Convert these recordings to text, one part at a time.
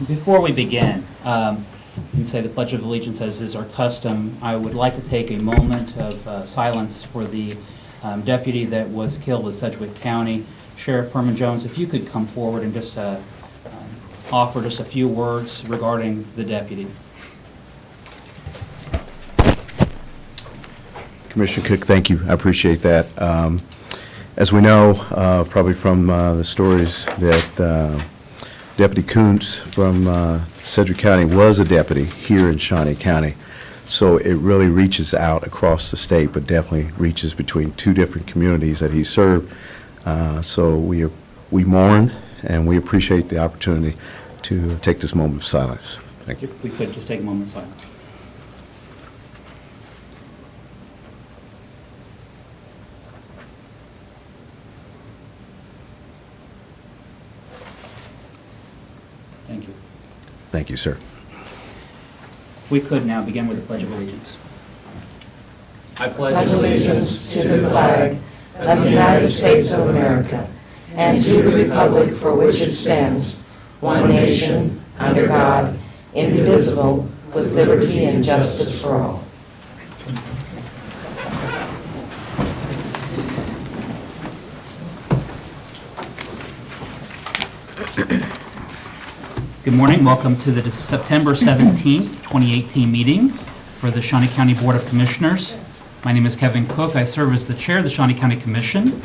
Before we begin, and say the Pledge of Allegiance as is our custom, I would like to take a moment of silence for the deputy that was killed in Sedgwick County. Sheriff Herman Jones, if you could come forward and just offer just a few words regarding the deputy. Commissioner Cook, thank you. I appreciate that. As we know, probably from the stories that Deputy Kuntz from Sedgwick County was a deputy here in Shawnee County. So it really reaches out across the state, but definitely reaches between two different communities that he served. So we mourn and we appreciate the opportunity to take this moment of silence. Thank you. If we could just take a moment of silence. Thank you. Thank you, sir. We could now begin with the Pledge of Allegiance. I pledge allegiance to the flag of the United States of America and to the republic for which it stands, one nation, under God, indivisible, with liberty and justice for all. Good morning. Welcome to the September 17th, 2018 meeting for the Shawnee County Board of Commissioners. My name is Kevin Cook. I serve as the chair of the Shawnee County Commission.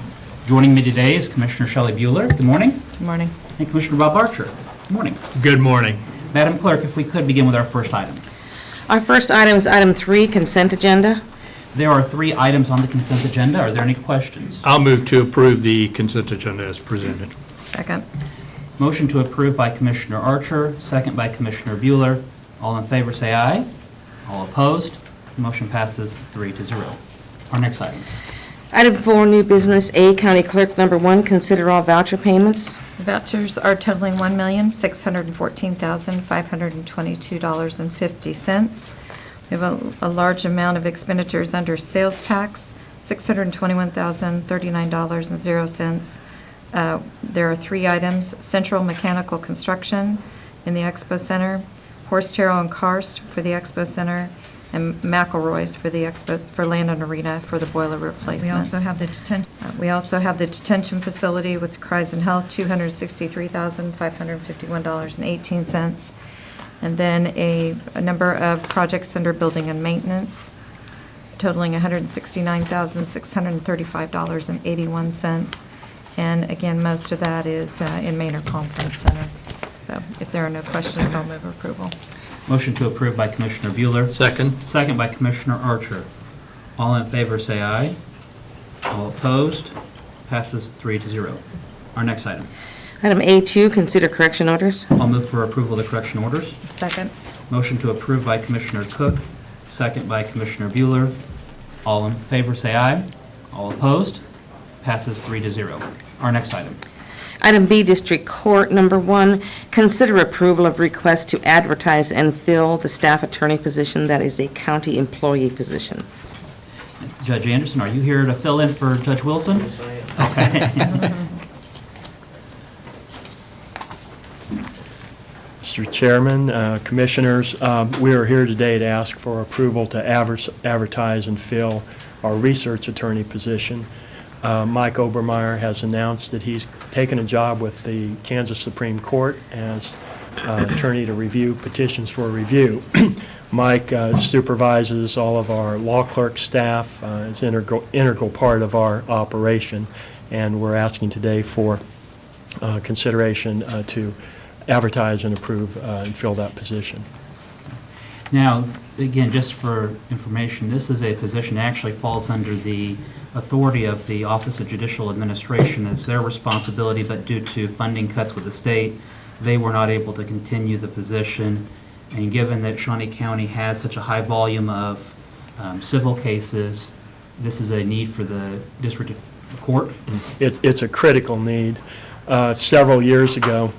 Joining me today is Commissioner Shelley Bueller. Good morning. Good morning. And Commissioner Bob Archer. Good morning. Good morning. Madam Clerk, if we could begin with our first item. Our first item is item 3, consent agenda. There are 3 items on the consent agenda. Are there any questions? I'll move to approve the consent agenda as presented. Second. Motion to approve by Commissioner Archer, second by Commissioner Bueller. All in favor say aye. All opposed? Motion passes 3-0. Our next item. Item 4, new business. A, County Clerk number 1, consider all voucher payments. Vouchers are totaling $1,614,522.50. We have a large amount of expenditures under sales tax, $621,039.00. There are 3 items: Central Mechanical Construction in the Expo Center, Horse Tarot and Karst for the Expo Center, and McElroy's for the Expos for Land and Arena for the boiler replacement. We also have the detention facility with Cries and Health, $263,551.18, and then a number of projects under building and maintenance, totaling $169,635.81. And again, most of that is in Maynard Conference Center. So if there are no questions, I'll move approval. Motion to approve by Commissioner Bueller. Second. Second by Commissioner Archer. All in favor say aye. All opposed? Passes 3-0. Our next item. Item A2, consider correction orders. I'll move for approval of the correction orders. Second. Motion to approve by Commissioner Cook, second by Commissioner Bueller. All in favor say aye. All opposed? Passes 3-0. Our next item. Item B, District Court number 1, consider approval of request to advertise and fill the staff attorney position that is a county employee position. Judge Anderson, are you here to fill in for Judge Wilson? Yes, I am. Okay. Mr. Chairman, Commissioners, we are here today to ask for approval to advertise and fill our research attorney position. Mike Obermeyer has announced that he's taken a job with the Kansas Supreme Court as attorney to review petitions for review. Mike supervises all of our law clerk staff. It's an integral part of our operation, and we're asking today for consideration to advertise and approve and fill that position. Now, again, just for information, this is a position that actually falls under the authority of the Office of Judicial Administration. It's their responsibility, but due to funding cuts with the state, they were not able to continue the position. And given that Shawnee County has such a high volume of civil cases, this is a need for the district court. It's a critical need. Several years ago,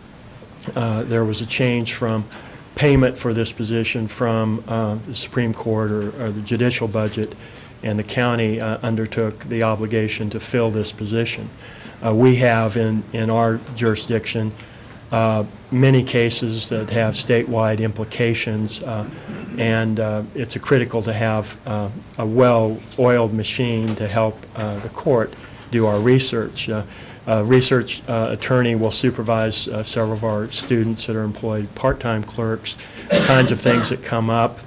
there was a change from payment for this position from the Supreme Court or the judicial budget, and the county undertook the obligation to fill this position. We have in our jurisdiction many cases that have statewide implications, and it's critical to have a well-oiled machine to help the court do our research. Research attorney will supervise several of our students that are employed part-time clerks, kinds of things that come up.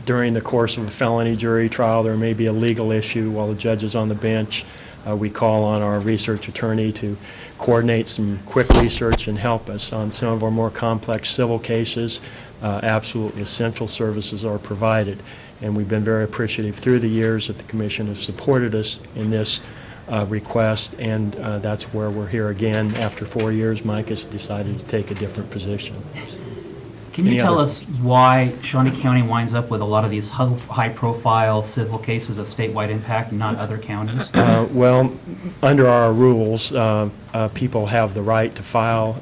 During the course of a felony jury trial, there may be a legal issue while the judge is on the bench. We call on our research attorney to coordinate some quick research and help us on some of our more complex civil cases. Absolutely essential services are provided, and we've been very appreciative through the years that the Commission has supported us in this request, and that's where we're here again. After 4 years, Mike has decided to take a different position. Can you Any tell other- us why Shawnee County winds up with a lot of these high-profile civil cases of statewide impact and not other counties? Well, under our rules, people have the right to file,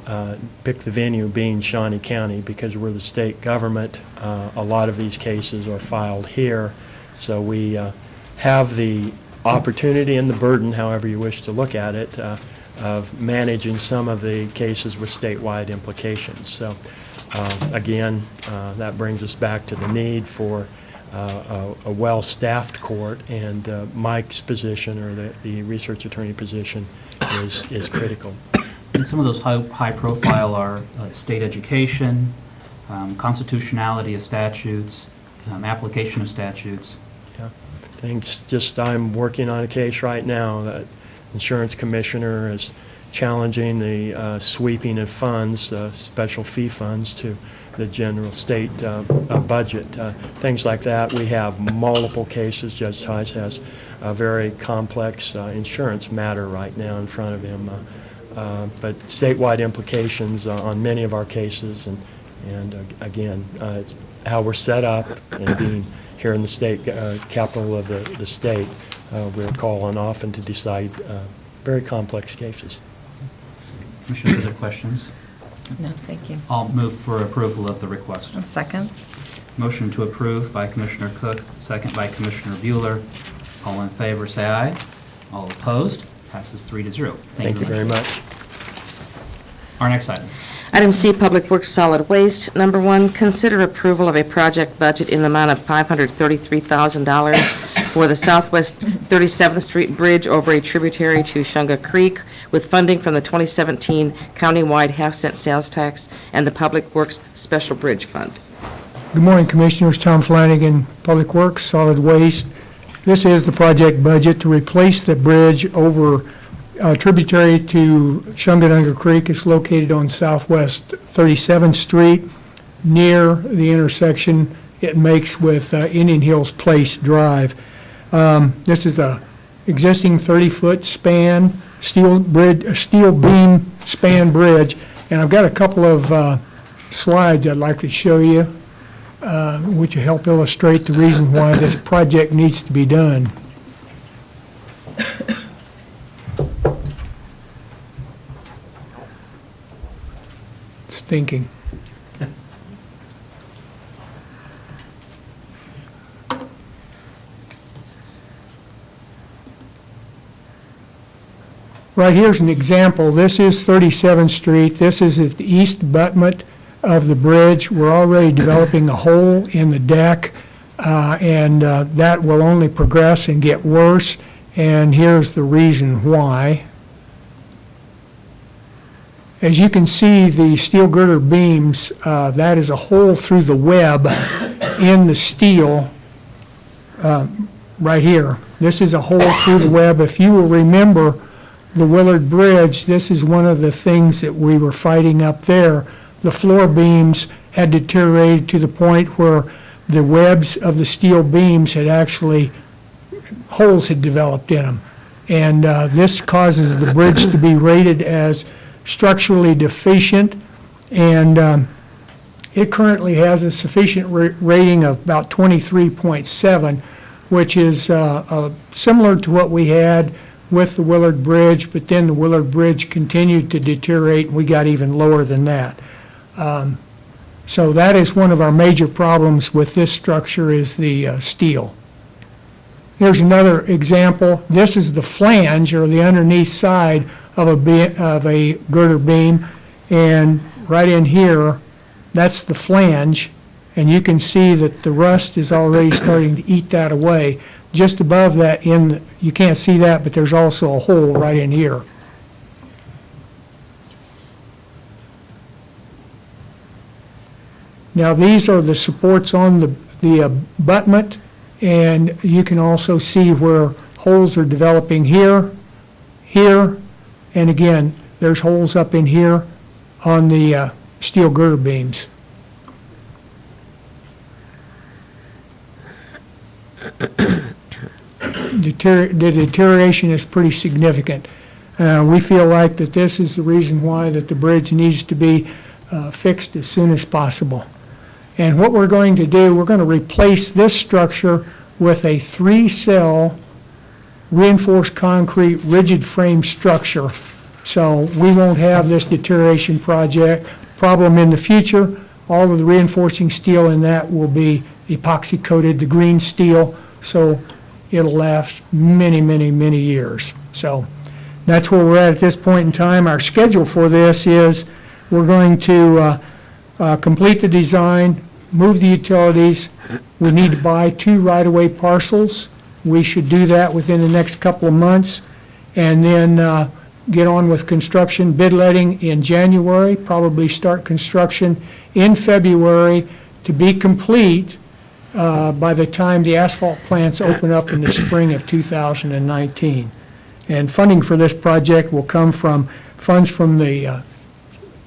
pick the venue being Shawnee County, because we're the state government. A lot of these cases are filed here, so we have the opportunity and the burden, however you wish to look at it, of managing some of the cases with statewide implications. So again, that brings us back to the need for a well-staffed court, and Mike's position, or the research attorney position, is critical. And some of those high-profile are state education, constitutionality of statutes, application of statutes. Yeah. Things just, I'm working on a case right now that insurance commissioner is challenging the sweeping of funds, special fee funds, to the general state budget. Things like that. We have multiple cases. Judge Tice has a very complex insurance matter right now in front of him. But statewide implications on many of our cases, and again, it's how we're set up, and being here in the state capital of the state, we're called on often to decide very complex cases. Commissioner, other questions? No, thank you. I'll move for approval of the request. A second. Motion to approve by Commissioner Cook, second by Commissioner Bueller. All in favor, say aye. All opposed? Passes 3-0. Thank you very much. Our next item. Item C, Public Works Solid Waste. Number 1, consider approval of a project budget in the amount of $533,000 for the Southwest 37th Street Bridge over a tributary to Shunga Creek, with funding from the 2017 countywide half-cent sales tax and the Public Works Special Bridge Fund. Good morning, Commissioners. Tom Flanagan, Public Works, Solid Waste. This is the project budget to replace the bridge over tributary to Shungadunga Creek. It's located on Southwest 37th Street, near the intersection it makes with Indian Hills Place Drive. This is a existing 30-foot span, steel beam span bridge, and I've got a couple of slides I'd like to show you, which will help illustrate the reason why this project needs to be done. It's thinking. Right here's an example. This is 37th Street. This is at the east abutment of the bridge. We're already developing a hole in the deck, and that will only progress and get worse. And here's the reason why. As you can see, the steel girder beams, that is a hole through the web in the steel right here. This is a hole through the web. If you will remember the Willard Bridge, this is one of the things that we were fighting up there. The floor beams had deteriorated to the point where the webs of the steel beams had actually, holes had developed in them. And this causes the bridge to be rated as structurally deficient, and it currently has a sufficient rating of about 23.7, which is similar to what we had with the Willard Bridge, but then the Willard Bridge continued to deteriorate, and we got even lower than that. So that is one of our major problems with this structure, is the steel. Here's another example. This is the flange, or the underneath side of a girder beam, And right in here, that's the flange, and you can see that the rust is already starting to eat that away. Just above that, you can't see that, but there's also a hole right in here. Now, these are the supports on the abutment, and you can also see where holes are developing here, here, and again, there's holes up in here on the steel girder beams. The deterioration is pretty significant. We feel like that this is the reason why that the bridge needs to be fixed as soon as possible. And what we're going to do, we're going to replace this structure with a 3-cell reinforced concrete rigid frame structure. So we won't have this deterioration problem in the future. All of the reinforcing steel in that will be epoxy coated, the green steel, so it'll last many, many, many years. So that's where we're at this point in time. Our schedule for this is we're going to complete the design, move the utilities. We need to buy 2 right-of-way parcels. We should do that within the next couple of months, and then get on with construction, bid letting in January, probably start construction in February to be complete by the time the asphalt plants open up in the spring of 2019. And funding for this project will come from funds from the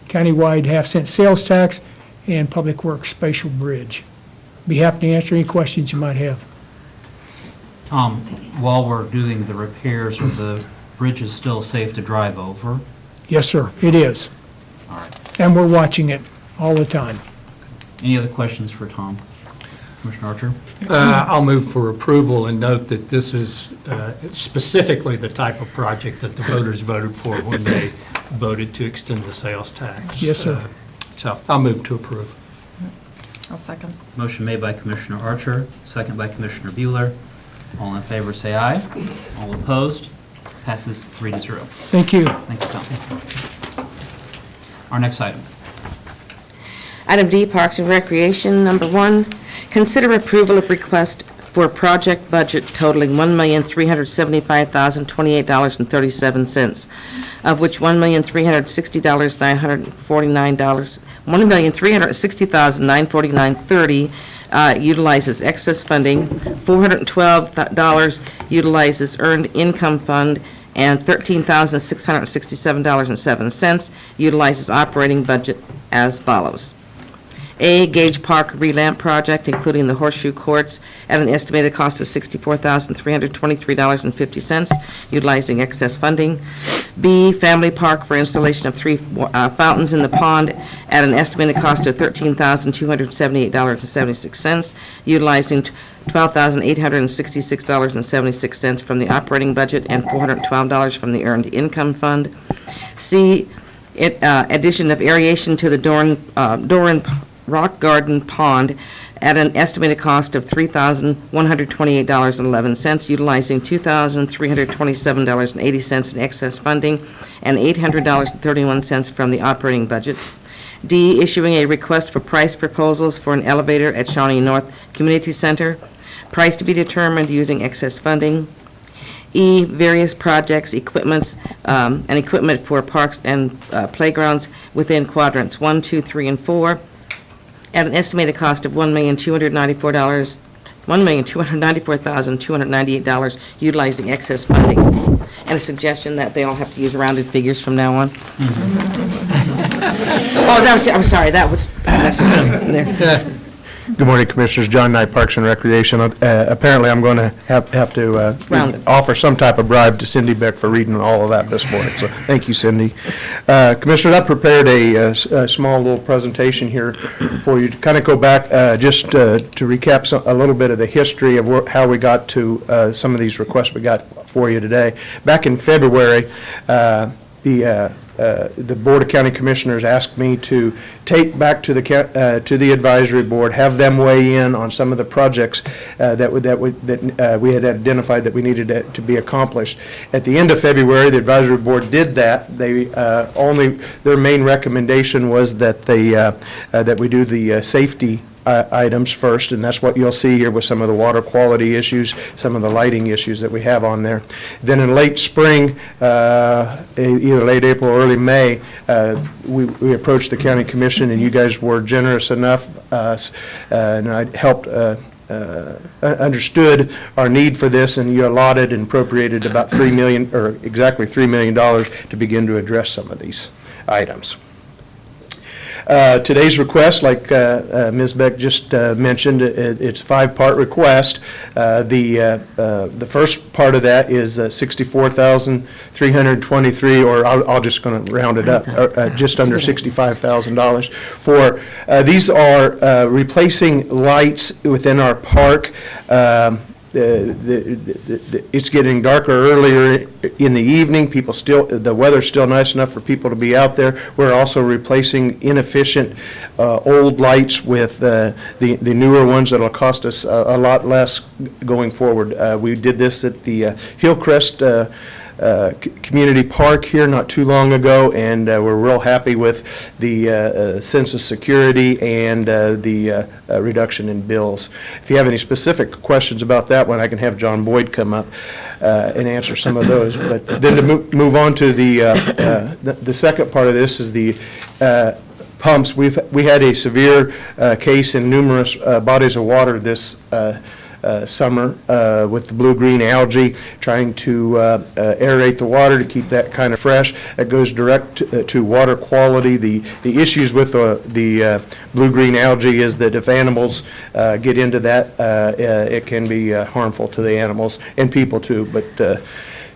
countywide half-cent sales tax and Public Works Spatial Bridge. Be happy to answer any questions you might have. Tom, while we're doing the repairs, are the bridges still safe to drive over? Yes, sir, it is. All right. And we're watching it all the time. Any other questions for Tom? Commissioner Archer? I'll move for approval and note that this is specifically the type of project that the voters voted for when they voted to extend the sales tax. Yes, sir. So I'll move to approve. I'll second. Motion made by Commissioner Archer, second by Commissioner Bueller. All in favor, say aye. All opposed? Passes 3-0. Thank you. Thank you, Tom. Our next item. Item D, Parks and Recreation. Number 1, consider approval of request for a project budget totaling $1,375,028.37, of which $1,360,949.30 utilizes excess funding, $412 utilizes earned income fund, and $13,667.07 utilizes operating budget as follows. A, Gage Park relamp project, including the horseshoe courts, at an estimated cost of $64,323.50, utilizing excess funding. B, Family Park for installation of 3 fountains in the pond at an estimated cost of $13,278.76, utilizing $12,866.76 from the operating budget and $412 from the earned income fund. C, addition of aeration to the Doran Rock Garden Pond at an estimated cost of $3,128.11, utilizing $2,327.80 in excess funding and $800.31 from the operating budget. D, issuing a request for price proposals for an elevator at Shawnee North Community Center, price to be determined using excess funding. E, various projects, equipment for parks and playgrounds within quadrants 1, 2, 3, and 4, at an estimated cost of $1,294,298, utilizing excess funding. And a suggestion that they all have to use rounded figures from now on. I'm sorry, that was necessary. Good morning, Commissioners. John Knight, Parks and Recreation. Apparently, I'm going to have to offer some type of bribe to Cindy Beck for reading all of that this morning, so thank you, Cindy. Commissioners, I prepared a small little presentation here for you to kind of go back, just to recap a little bit of the history of how we got to some of these requests we got for you today. Back in February, the the Board of County Commissioners asked me to take back to the advisory board, have them weigh in on some of the projects that we had identified that we needed to be accomplished. At the end of February, the advisory board did that. Their main recommendation was that that we do the safety items first, and that's what you'll see here with some of the water quality issues, some of the lighting issues that we have on there. Then in late spring, either late April or early May, we approached the county commission, and you guys were generous enough, and I helped understood our need for this, and you allotted and appropriated about exactly $3 million to begin to address some of these items. Today's request, like Ms. Beck just mentioned, it's a 5-part request. The first part of that is $64,323, or I'm just going to round it up, just under $65,000. For these are replacing lights within our park. It's getting darker earlier in the evening. The weather's still nice enough for people to be out there. We're also replacing inefficient old lights with the newer ones that'll cost us a lot less going forward. We did this at the Hillcrest community park here not too long ago, and we're real happy with the sense of security and the reduction in bills. If you have any specific questions about that one, I can have John Boyd come up and answer some of those. But then to move on to the second part of this is the pumps. We had a severe case in numerous bodies of water this summer with the blue-green algae, trying to aerate the water to keep that kind of fresh. That goes direct to water quality. The issues with the blue-green algae is that if animals get into that, it can be harmful to the animals and people too. But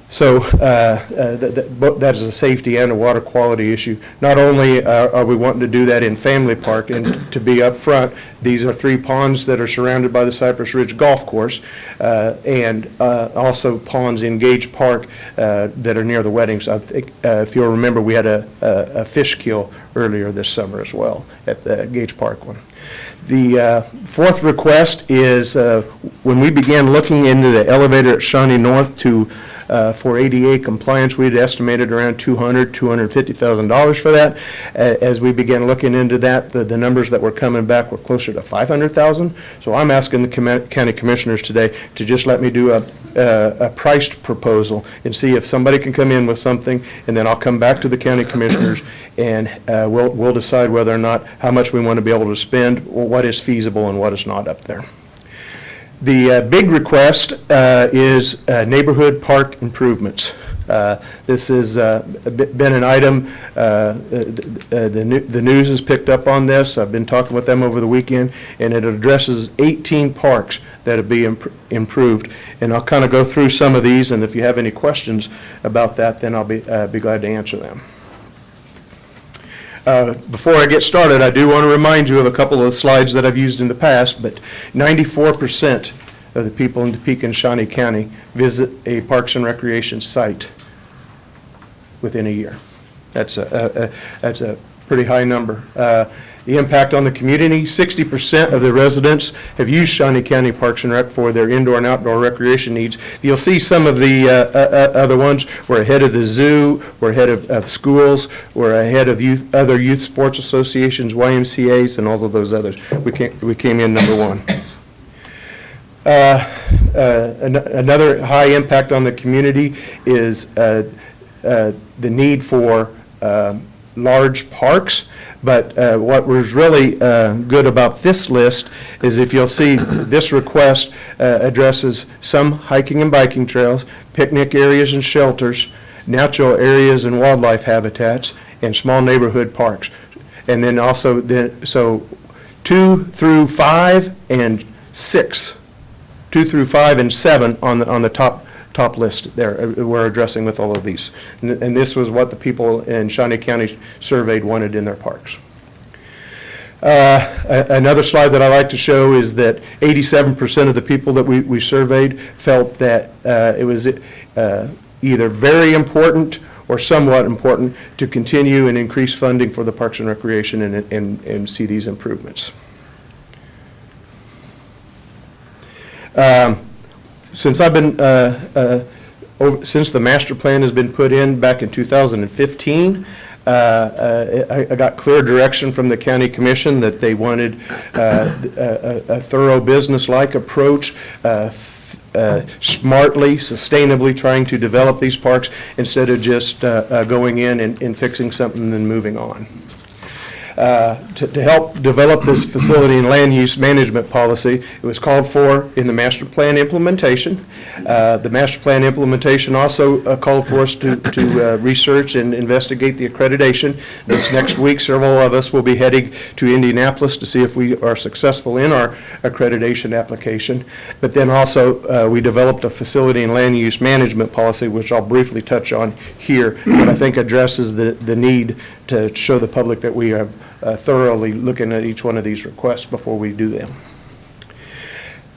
so that is a safety and a water quality issue. Not only are we wanting to do that in Family Park, and to be up front, these are 3 ponds that are surrounded by the Cypress Ridge Golf Course, and also ponds in Gage Park that are near the weddings. I think, if you'll remember, we had a fish kill earlier this summer as well at the Gage Park one. The fourth request is when we began looking into the elevator at Shawnee North for ADA compliance, we had estimated around $250,000 for that. As we began looking into that, the numbers that were coming back were closer to $500,000. So I'm asking the county commissioners today to just let me do a priced proposal and see if somebody can come in with something, and then I'll come back to the county commissioners and we'll decide whether or not how much we want to be able to spend, or what is feasible and what is not up there. The big request is neighborhood park improvements. This has been an item, the news has picked up on this. I've been talking with them over the weekend, and it addresses 18 parks that will be improved. And I'll kind of go through some of these, and if you have any questions about that, then I'll be glad to answer them. Before I get started, I do want to remind you of a couple of slides that I've used in the past, but 94% of the people in Topeka and Shawnee County visit a Parks and Recreation site within a year. That's a pretty high number. The impact on the community, 60% of the residents have used Shawnee County Parks and Rec for their indoor and outdoor recreation needs. You'll see some of the other ones. We're ahead of the zoo, we're ahead of schools, we're ahead of other youth sports associations, YMCAs, and all of those others. We came in number 1. Another high impact on the community is the need for large parks. But what was really good about this list is, if you'll see, this request addresses some hiking and biking trails, picnic areas and shelters, natural areas and wildlife habitats, and small neighborhood parks. And then also, so 2 through 5 and 6, 2 through 5 and 7 on the top list there, we're addressing with all of these. And this was what the people in Shawnee County surveyed wanted in their parks. Another slide that I like to show is that 87% of the people that we surveyed felt that it was either very important or somewhat important to continue and increase funding for the Parks and Recreation and see these improvements. Since I've been, since the master plan has been put in back in 2015, I got clear direction from the county commission that they wanted a thorough business-like approach, smartly, sustainably trying to develop these parks instead of just going in and fixing something and then moving on. To help develop this facility and land use management policy, it was called for in the master plan implementation. The master plan implementation also called for us to research and investigate the accreditation. This next week, several of us will be heading to Indianapolis to see if we are successful in our accreditation application. But then also, we developed a facility and land use management policy, which I'll briefly touch on here, but I think addresses the need to show the public that we are thoroughly looking at each one of these requests before we do them.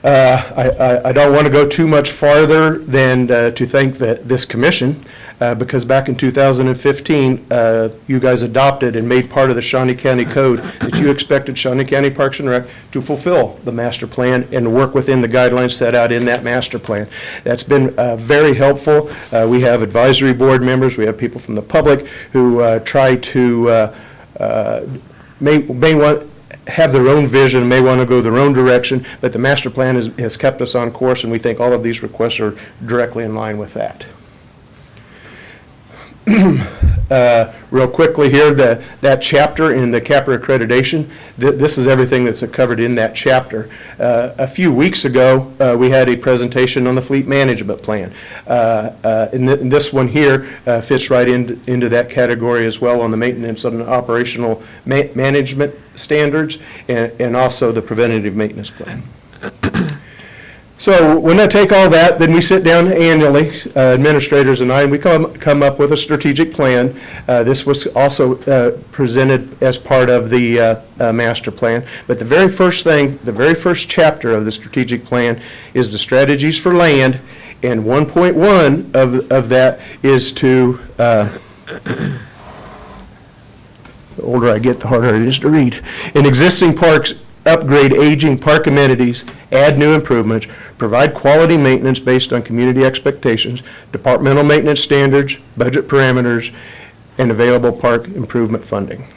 I don't want to go too much farther than to thank this commission, because back in 2015, you guys adopted and made part of the Shawnee County Code that you expected Shawnee County Parks and Rec to fulfill the master plan and work within the guidelines set out in that master plan. That's been very helpful. We have advisory board members, we have people from the public who try to may want have their own vision, may want to go their own direction, but the master plan has kept us on course, and we think all of these requests are directly in line with that. Real quickly here, that chapter in the CAPRA accreditation, this is everything that's covered in that chapter. A few weeks ago, we had a presentation on the fleet management plan. And this one here fits right into that category as well, on the maintenance and operational management standards and also the preventative maintenance plan. So when I take all that, then we sit down annually, administrators and I, and we come up with a strategic plan. This was also presented as part of the master plan. But the very first thing, the very first chapter of the strategic plan is the strategies for land, and 1.1 of that is to, the older I get, the harder it is to read. In existing parks, upgrade aging park amenities, add new improvements, provide quality maintenance based on community expectations, departmental maintenance standards, budget parameters, and available park improvement funding.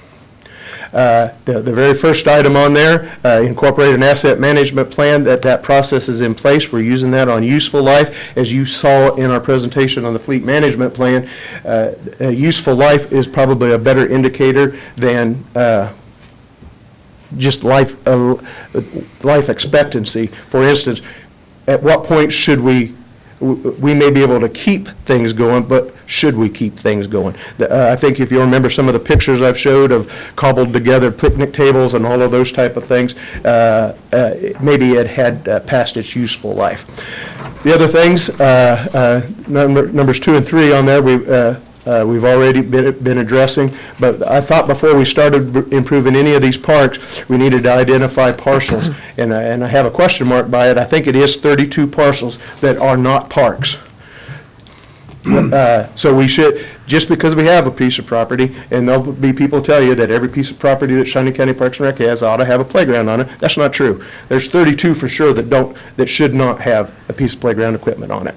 The very first item on there, incorporate an asset management plan. That process is in place. We're using that on useful life. As you saw in our presentation on the fleet management plan, useful life is probably a better indicator than just life expectancy. For instance, at what point should we may be able to keep things going, but should we keep things going? I think if you remember some of the pictures I've showed of cobbled together picnic tables and all of those type of things, maybe it had passed its useful life. The other things, numbers 2 and 3 on there, we've already been addressing, but I thought before we started improving any of these parks, we needed to identify parcels, and I have a question mark by it. I think it is 32 parcels that are not parks. So we should, just because we have a piece of property, and there'll be people tell you that every piece of property that Shawnee County Parks and Rec has ought to have a playground on it. That's not true. There's 32 for sure that should not have a piece of playground equipment on it.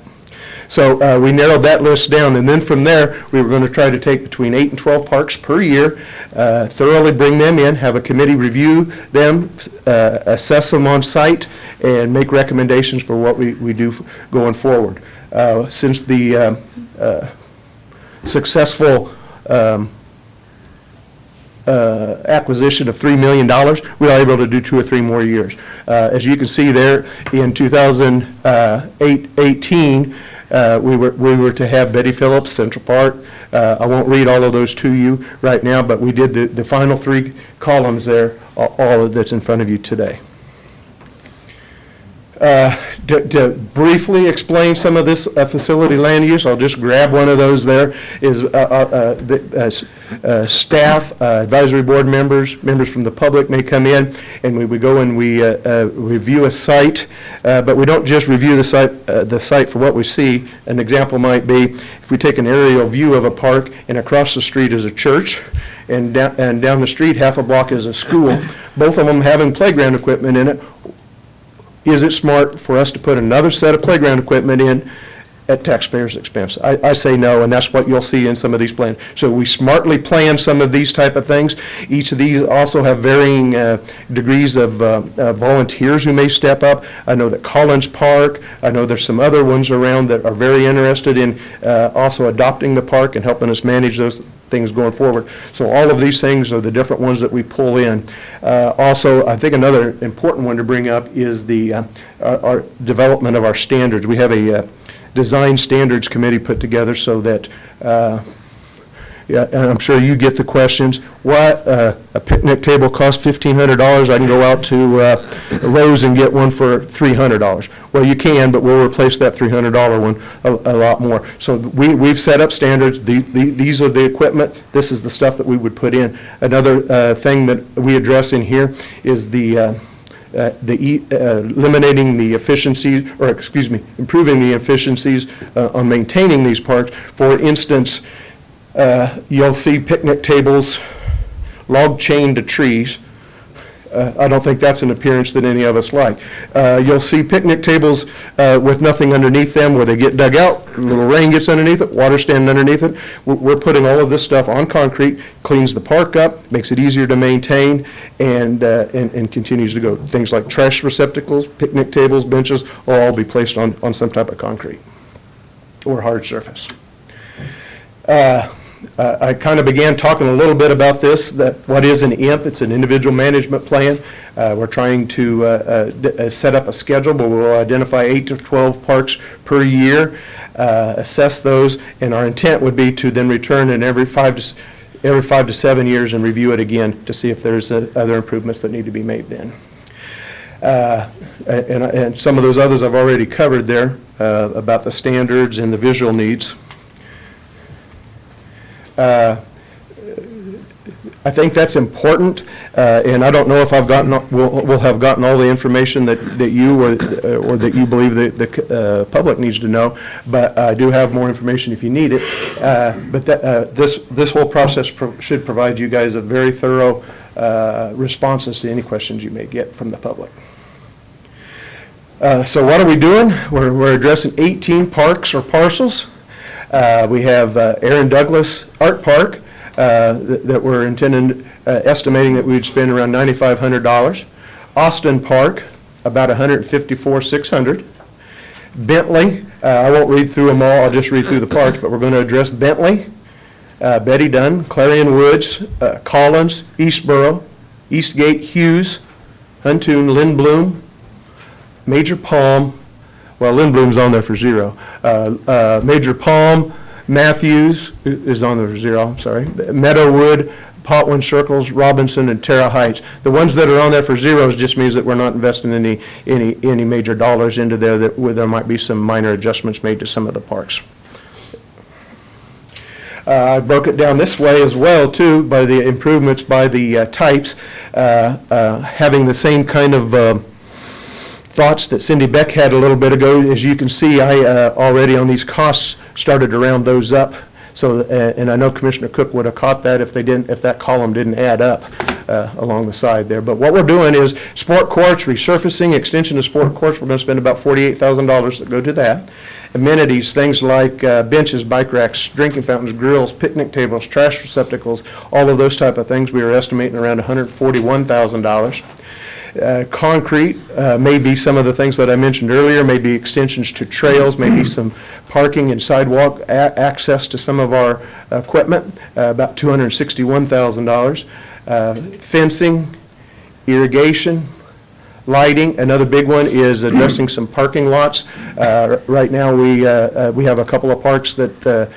So we narrowed that list down, and then from there, we were going to try to take between 8 and 12 parks per year, thoroughly bring them in, have a committee review them, assess them on site, and make recommendations for what we do going forward. Since the successful acquisition of $3 million, we are able to do 2 or 3 more years. As you can see there, in 2018, we were to have Betty Phillips, Central Park. I won't read all of those to you right now, but we did the final 3 columns there, all that's in front of you today. To briefly explain some of this facility land use, I'll just grab one of those there, is staff, advisory board members, members from the public may come in, and we would go and we review a site, but we don't just review the site for what we see. An example might be if we take an aerial view of a park and across the street is a church, and down the street half a block is a school, both of them having playground equipment in it. Is it smart for us to put another set of playground equipment in at taxpayers' expense? I say no, and that's what you'll see in some of these plans. So we smartly plan some of these type of things. Each of these also have varying degrees of volunteers who may step up. I know that Collins Park, I know there's some other ones around that are very interested in also adopting the park and helping us manage those things going forward. So all of these things are the different ones that we pull in. Also, I think another important one to bring up is the our development of our standards. We have a design standards committee put together so that, and I'm sure you get the questions, what, a picnic table costs $1,500, I can go out to Lowe's and get one for $300. Well, you can, but we'll replace that $300 one a lot more. So we've set up standards. These are the equipment. This is the stuff that we would put in. Another thing that we address in here is eliminating the efficiencies, or excuse me, improving the efficiencies on maintaining these parks. For instance, you'll see picnic tables log chained to trees. I don't think that's an appearance that any of us like. You'll see picnic tables with nothing underneath them where they get dug out, a little rain gets underneath it, water standing underneath it. We're putting all of this stuff on concrete, cleans the park up, makes it easier to maintain, and continues to go. Things like trash receptacles, picnic tables, benches will all be placed on some type of concrete or hard surface. I kind of began talking a little bit about this, that what is an IMP? It's an individual management plan. We're trying to set up a schedule where we'll identify 8 to 12 parks per year, assess those, and our intent would be to then return in every 5 to 7 years and review it again to see if there's other improvements that need to be made then. And some of those others I've already covered there about the standards and the visual needs. I think that's important, and I don't know if we'll have gotten all the information that you or that you believe the public needs to know, but I do have more information if you need it. But this whole process should provide you guys a very thorough responses to any questions you may get from the public. So what are we doing? We're addressing 18 parks or parcels. We have Aaron Douglas Art Park that we're estimating that we'd spend around $9,500. Austin Park, about $154,600. Bentley, I won't read through them all, I'll just read through the parks, but we're going to address Bentley, Betty Dunn, Clarion Woods, Collins, Eastboro, Eastgate, Hughes, Huntoon, Lindblom, Major Palm, well, Lindblom's on there for 0. Major Palm, Matthews is on there for 0, I'm sorry. Meadowwood, Potwin Circles, Robinson, and Terra Heights. The ones that are on there for 0s just means that we're not investing any major dollars into there, where there might be some minor adjustments made to some of the parks. I broke it down this way as well, too, by the improvements by the types, having the same kind of thoughts that Cindy Beck had a little bit ago. As you can see, I already on these costs started to round those up. So, and I know Commissioner Cook would have caught that if that column didn't add up along the side there. But what we're doing is sport courts, resurfacing, extension of sport courts. We're going to spend about $48,000 that go to that. Amenities, things like benches, bike racks, drinking fountains, grills, picnic tables, trash receptacles, all of those type of things. We are estimating around $141,000. Concrete may be some of the things that I mentioned earlier, maybe extensions to trails, maybe some parking and sidewalk access to some of our equipment, about $261,000. Fencing, irrigation, lighting. Another big one is addressing some parking lots. Right now we have a couple of parks that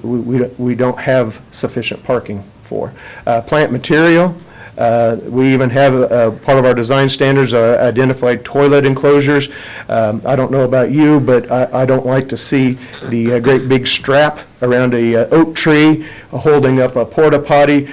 we don't have sufficient parking for. Plant material. We even have, part of our design standards are identified toilet enclosures. I don't know about you, but I don't like to see the great big strap around a oak tree holding up a porta potty,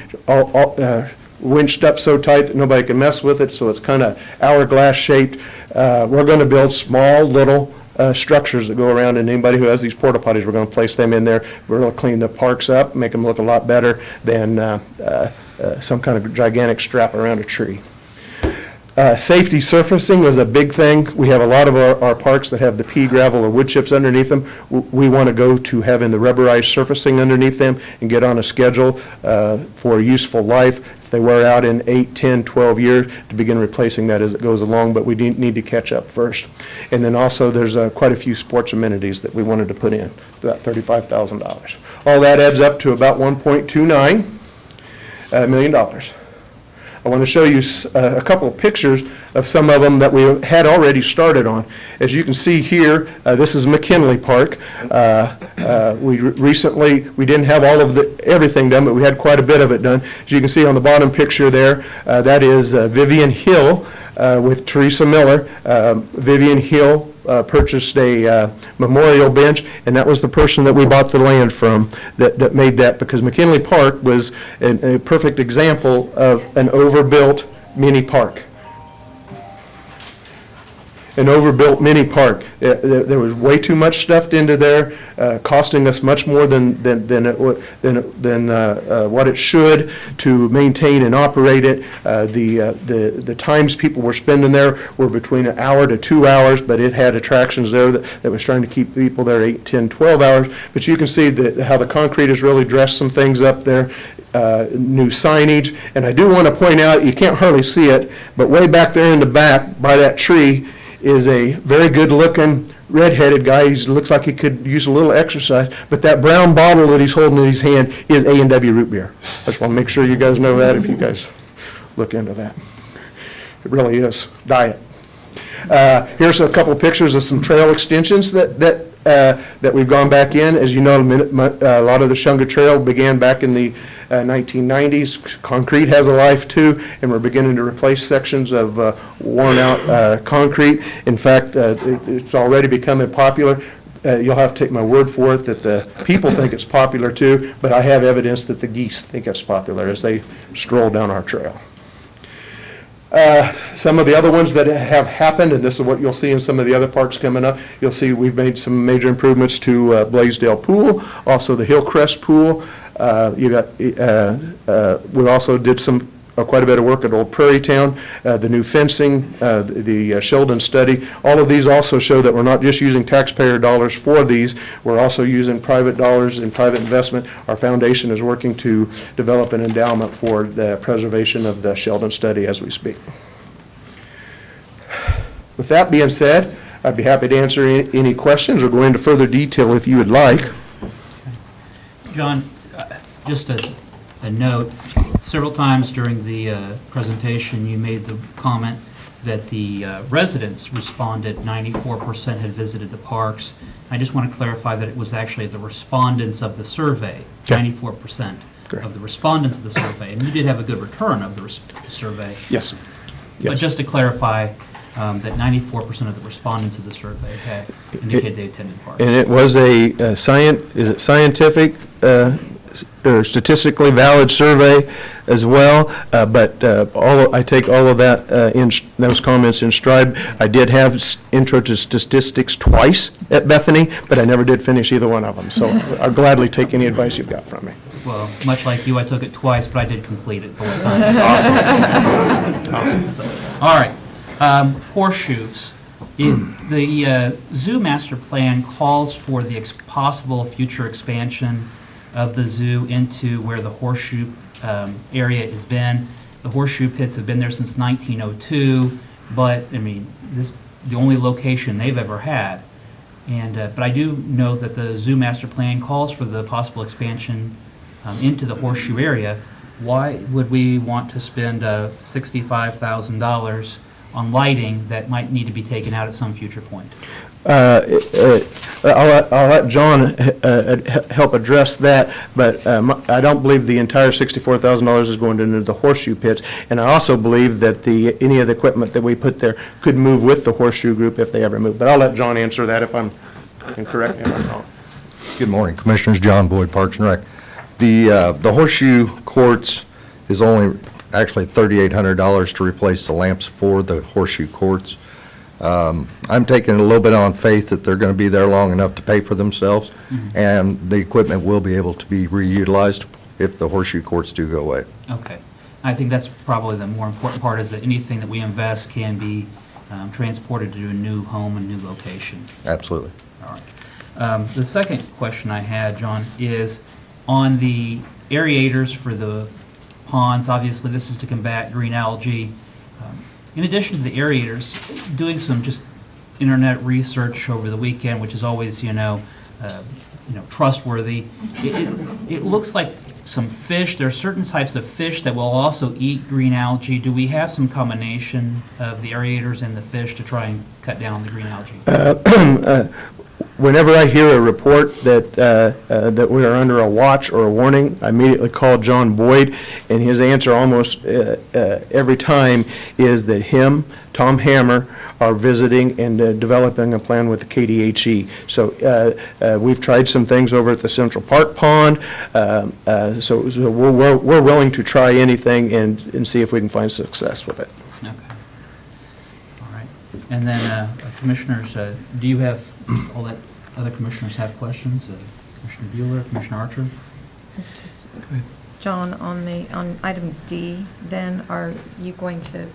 winched up so tight that nobody can mess with it, so it's kind of hourglass shaped. We're going to build small little structures that go around, and anybody who has these porta potties, we're going to place them in there. We're going to clean the parks up, make them look a lot better than some kind of gigantic strap around a tree. Safety surfacing was a big thing. We have a lot of our parks that have the pea gravel or wood chips underneath them. We want to go to having the rubberized surfacing underneath them and get on a schedule for useful life. If they wear out in 8, 10, 12 years, to begin replacing that as it goes along, but we need to catch up first. And then also, there's quite a few sports amenities that we wanted to put in, about $35,000. All that adds up to about $1.29 million. I want to show you a couple of pictures of some of them that we had already started on. As you can see here, this is McKinley Park. We didn't have all of everything done, but we had quite a bit of it done. As you can see on the bottom picture there, that is Vivian Hill with Teresa Miller. Vivian Hill purchased a memorial bench, and that was the person that we bought the land from that made that, because McKinley Park was a perfect example of an overbuilt mini park. An overbuilt mini park. There was way too much stuffed into there, costing us much more than what it should to maintain and operate it. The times people were spending there were between an hour to 2 hours, but it had attractions there that was trying to keep people there 8, 10, 12 hours. But you can see how the concrete has really dressed some things up there. New signage, and I do want to point out, you can't hardly see it, but way back there in the back by that tree is a very good-looking red-headed guy. He looks like he could use a little exercise, but that brown bottle that he's holding in his hand is A&W root beer. I just want to make sure you guys know that if you guys look into that. It really is diet. Here's a couple of pictures of some trail extensions that we've gone back in. As you know, a lot of the Shunga Trail began back in the 1990s. Concrete has a life too, and we're beginning to replace sections of worn out concrete. In fact, it's already becoming popular. You'll have to take my word for it that the people think it's popular too, but I have evidence that the geese think it's popular as they stroll down our trail. Some of the other ones that have happened, and this is what you'll see in some of the other parks coming up, you'll see we've made some major improvements to Blaisdell Pool, also the Hillcrest Pool. We also did quite a bit of work at Old Prairie Town, the new fencing, the Sheldon study. All of these also show that we're not just using taxpayer dollars for these, we're also using private dollars and private investment. Our foundation is working to develop an endowment for the preservation of the Sheldon study as we speak. With that being said, I'd be happy to answer any questions or go into further detail if you would like. John, just a note, several times during the presentation, you made the comment that the residents responded 94% had visited the parks. I just want to clarify that it was actually the respondents of the survey, 94% of the respondents of the survey. And you did have a good return of the survey. Yes. But just to clarify, that 94% of the respondents of the survey had indicated they attended parks. And it was a scientific or statistically valid survey as well, but I take all of that those comments in stride. I did have intro to statistics twice at Bethany, but I never did finish either one of them, so I'll gladly take any advice you've got from me. Well, much like you, I took it twice, but I did complete it both times. Awesome. So, all right. Horseshoes. The zoo master plan calls for the possible future expansion of the zoo into where the horseshoe area has been. The horseshoe pits have been there since 1902, but I mean, this is the only location they've ever had. And but I do know that the zoo master plan calls for the possible expansion into the horseshoe area. Why would we want to spend $65,000 on lighting that might need to be taken out at some future point? I'll let John help address that, but I don't believe the entire $64,000 is going into the horseshoe pits. And I also believe that any of the equipment that we put there could move with the horseshoe group if they ever move. But I'll let John answer that if I'm incorrect. If I'm wrong. Good morning, Commissioners. John Boyd, Parks and Rec. The horseshoe courts is only actually $3,800 to replace the lamps for the horseshoe courts. I'm taking a little bit on faith that they're going to be there long enough to pay for themselves, and the equipment will be able to be reutilized if the horseshoe courts do go away. Okay. I think that's probably the more important part, is that anything that we invest can be transported to a new home and new location. Absolutely. All right. The second question I had, John, is on the aerators for the ponds. Obviously, this is to combat green algae. In addition to the aerators, doing some just internet research over the weekend, which is always, trustworthy, it looks like some fish, there are certain types of fish that will also eat green algae. Do we have some combination of the aerators and the fish to try and cut down the green algae? Whenever I hear a report that we are under a watch or a warning, I immediately call John Boyd, and his answer almost every time is that Tom Hammer, are visiting and developing a plan with the KDHE. So we've tried some things over at the Central Park Pond, so we're willing to try anything and see if we can find success with it. Okay. All right. And then, Commissioners, do you have, all that other commissioners have questions? Commissioner Bueller, Commissioner Archer? Just, John, on item D, then, are you going to,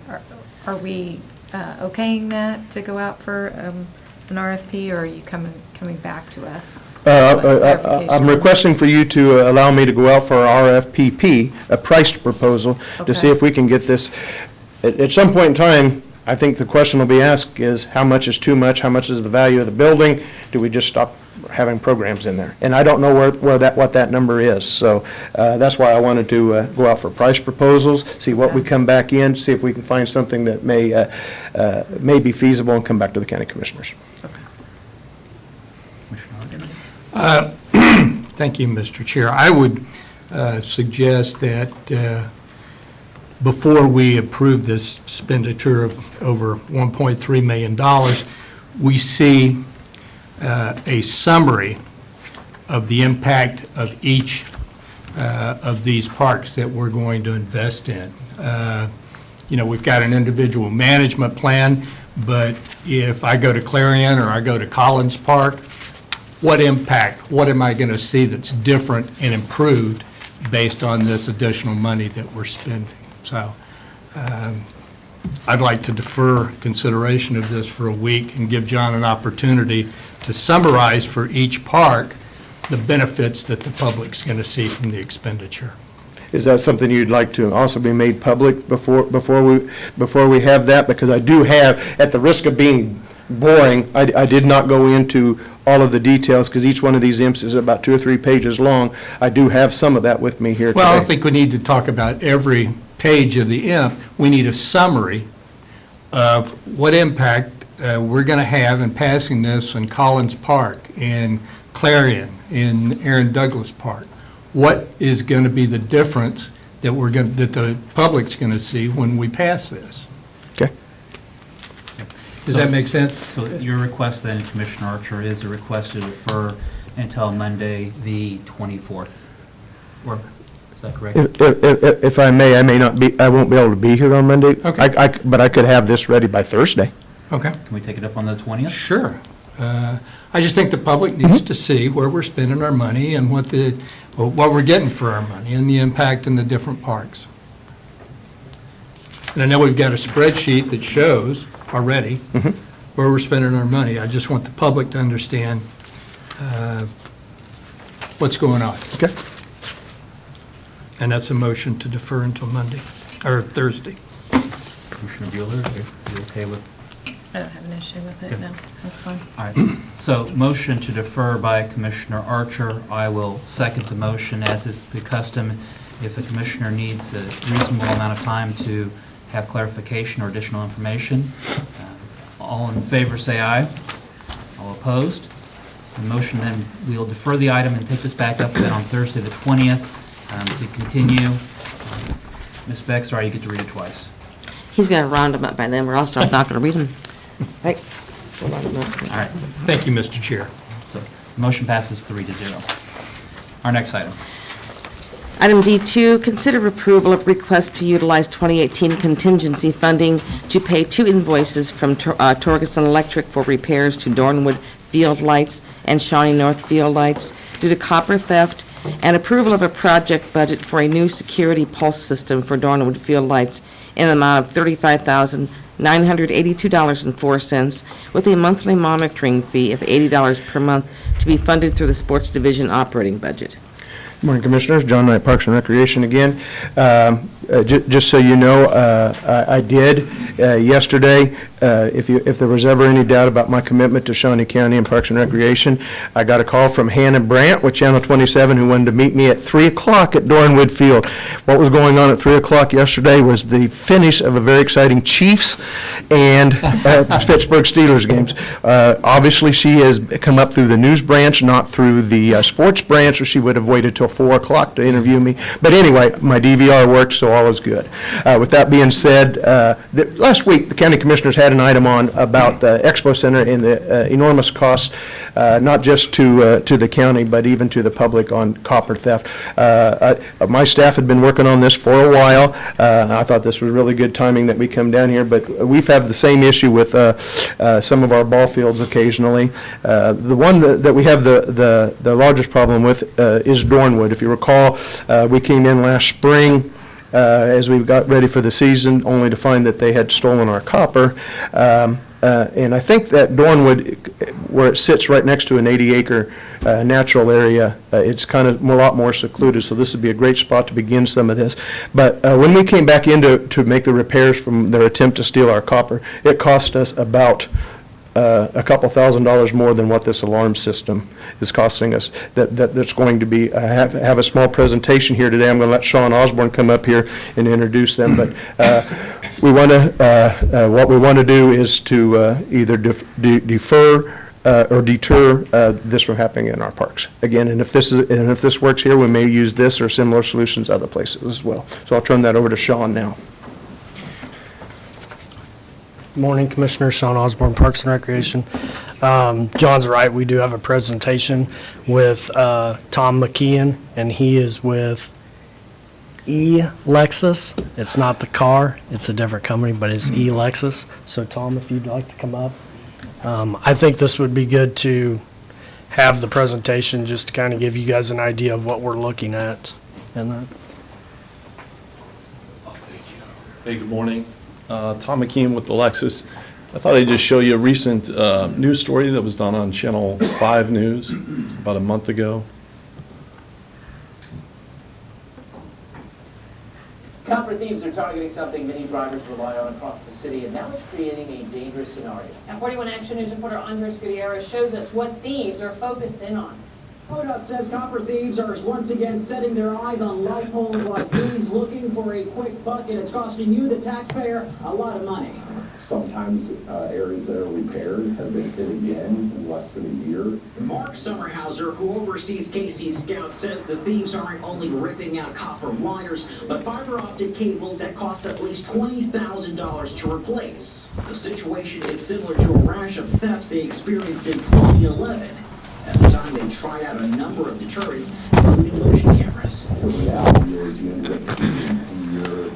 are we okaying that to go out for an RFP, or are you coming back to us? I'm requesting for you to allow me to go out for our RFPP, a priced proposal, to see if we can get this. At some point in time, I think the question will be asked is, how much is too much? How much is the value of the building? Do we just stop having programs in there? And I don't know what that number is. So that's why I wanted to go out for price proposals, see what we come back in, see if we can find something that may be feasible, and come back to the county commissioners. Thank you, Mr. Chair. I would suggest that before we approve this expenditure of over $1.3 million, we see a summary of the impact of each of these parks that we're going to invest in. We've got an individual management plan, but if I go to Clarion or I go to Collins Park, what impact, what am I going to see that's different and improved based on this additional money that we're spending? So I'd like to defer consideration of this for a week and give John an opportunity to summarize for each park the benefits that the public's going to see from the expenditure. Is that something you'd like to also be made public before we have that? Because I do have, at the risk of being boring, I did not go into all of the details, because each one of these imps is about 2 or 3 pages long. I do have some of that with me here today. Well, I don't think we need to talk about every page of the imp. We need a summary of what impact we're going to have in passing this in Collins Park, in Clarion, in Aaron Douglas Park. What is going to be the difference that that the public's going to see when we pass this? Okay. Does that make sense? So your request then, Commissioner Archer, is a request to defer until Monday, the 24th? Or, is that correct? If I may not be, I won't be able to be here on Monday. Okay. But I could have this ready by Thursday. Okay. Can we take it up on the 20th? Sure. I just think the public needs to see where we're spending our money and what we're getting for our money and the impact in the different parks. And I know we've got a spreadsheet that shows already where we're spending our money. I just want the public to understand what's going on. Okay. And that's a motion to defer until Monday, or Thursday. Commissioner Bueller, are you okay with? I don't have an issue with it, Good. no, that's fine. All right, so motion to defer by Commissioner Archer. I will second the motion, as is the custom. If the commissioner needs a reasonable amount of time to have clarification or additional information, all in favor say aye. All opposed? The motion then, we will defer the item and take this back up then on Thursday, the 20th, to continue. Ms. Beck, sorry, you get to read it twice. He's going to round them up by then. We're also not going to read them. Right? Hold on a minute. All right, Thank you, Mr. Chair. so motion passes 3-0. Our next item. Item D2, consider approval of request to utilize 2018 contingency funding to pay 2 invoices from Torgerson Electric for repairs to Dornwood Field Lights and Shawnee North Field Lights due to copper theft, and approval of a project budget for a new security pulse system for Dornwood Field Lights in the amount of $35,982.04, with a monthly monitoring fee of $80 per month to be funded through the Sports Division operating budget. Good morning, Commissioners. John Knight, Parks and Recreation again. Just so you know, I did yesterday, if there was ever any doubt about my commitment to Shawnee County and Parks and Recreation, I got a call from Hannah Brandt with Channel 27 who wanted to meet me at 3 o'clock at Dornwood Field. What was going on at 3 o'clock yesterday was the finish of a very exciting Chiefs and Pittsburgh Steelers games. Obviously, she has come up through the news branch, not through the sports branch, or she would have waited till 4 o'clock to interview me. But anyway, my DVR worked, so all is good. With that being said, last week, the county commissioners had an item on about the Expo Center and the enormous costs, not just to the county, but even to the public on copper theft. My staff had been working on this for a while. I thought this was really good timing that we come down here, but we've had the same issue with some of our ball fields occasionally. The one that we have the largest problem with is Dornwood. If you recall, we came in last spring as we got ready for the season, only to find that they had stolen our copper. And I think that Dornwood, where it sits right next to an 80-acre natural area, it's kind of a lot more secluded, so this would be a great spot to begin some of this. But when we came back in to make the repairs from their attempt to steal our copper, it cost us about a couple $1,000s more than what this alarm system is costing us. That's going to be, I have a small presentation here today. I'm going to let Sean Osborne come up here and introduce them. But we want to, what we want to do is to either defer or deter this from happening in our parks. Again, and if this works here, we may use this or similar solutions other places as well. So I'll turn that over to Sean now. Morning, Commissioner. Sean Osborne, Parks and Recreation. John's right, we do have a presentation with Tom McKeon, and he is with Lexus. It's not the car, it's a different company, but it's Lexus. So Tom, if you'd like to come up. I think this would be good to have the presentation just to kind of give you guys an idea of what we're looking at. And that. Hey, good morning. Tom McKean with the Lexus. I thought I'd just show you a recent news story that was done on Channel 5 News about a month ago. Copper thieves are targeting something many drivers rely on across the city, and now it's creating a dangerous scenario. Now, 41 Action News reporter Andres Gutierrez shows us what thieves are focused in on. PODOT says copper thieves are once again setting their eyes on light poles like these, looking for a quick buck, and it's costing you, the taxpayer, a lot of money. Sometimes areas that are repaired have been hit again in less than a year. Mark Summerhauser, who oversees Casey's Scout, says the thieves aren't only ripping out copper wires, but fiber optic cables that cost at least $20,000 to replace. The situation is similar to a rash of thefts they experienced in 2011. At the time, they tried out a number of deterrents, including motion cameras. The reality is you end up seeing deer,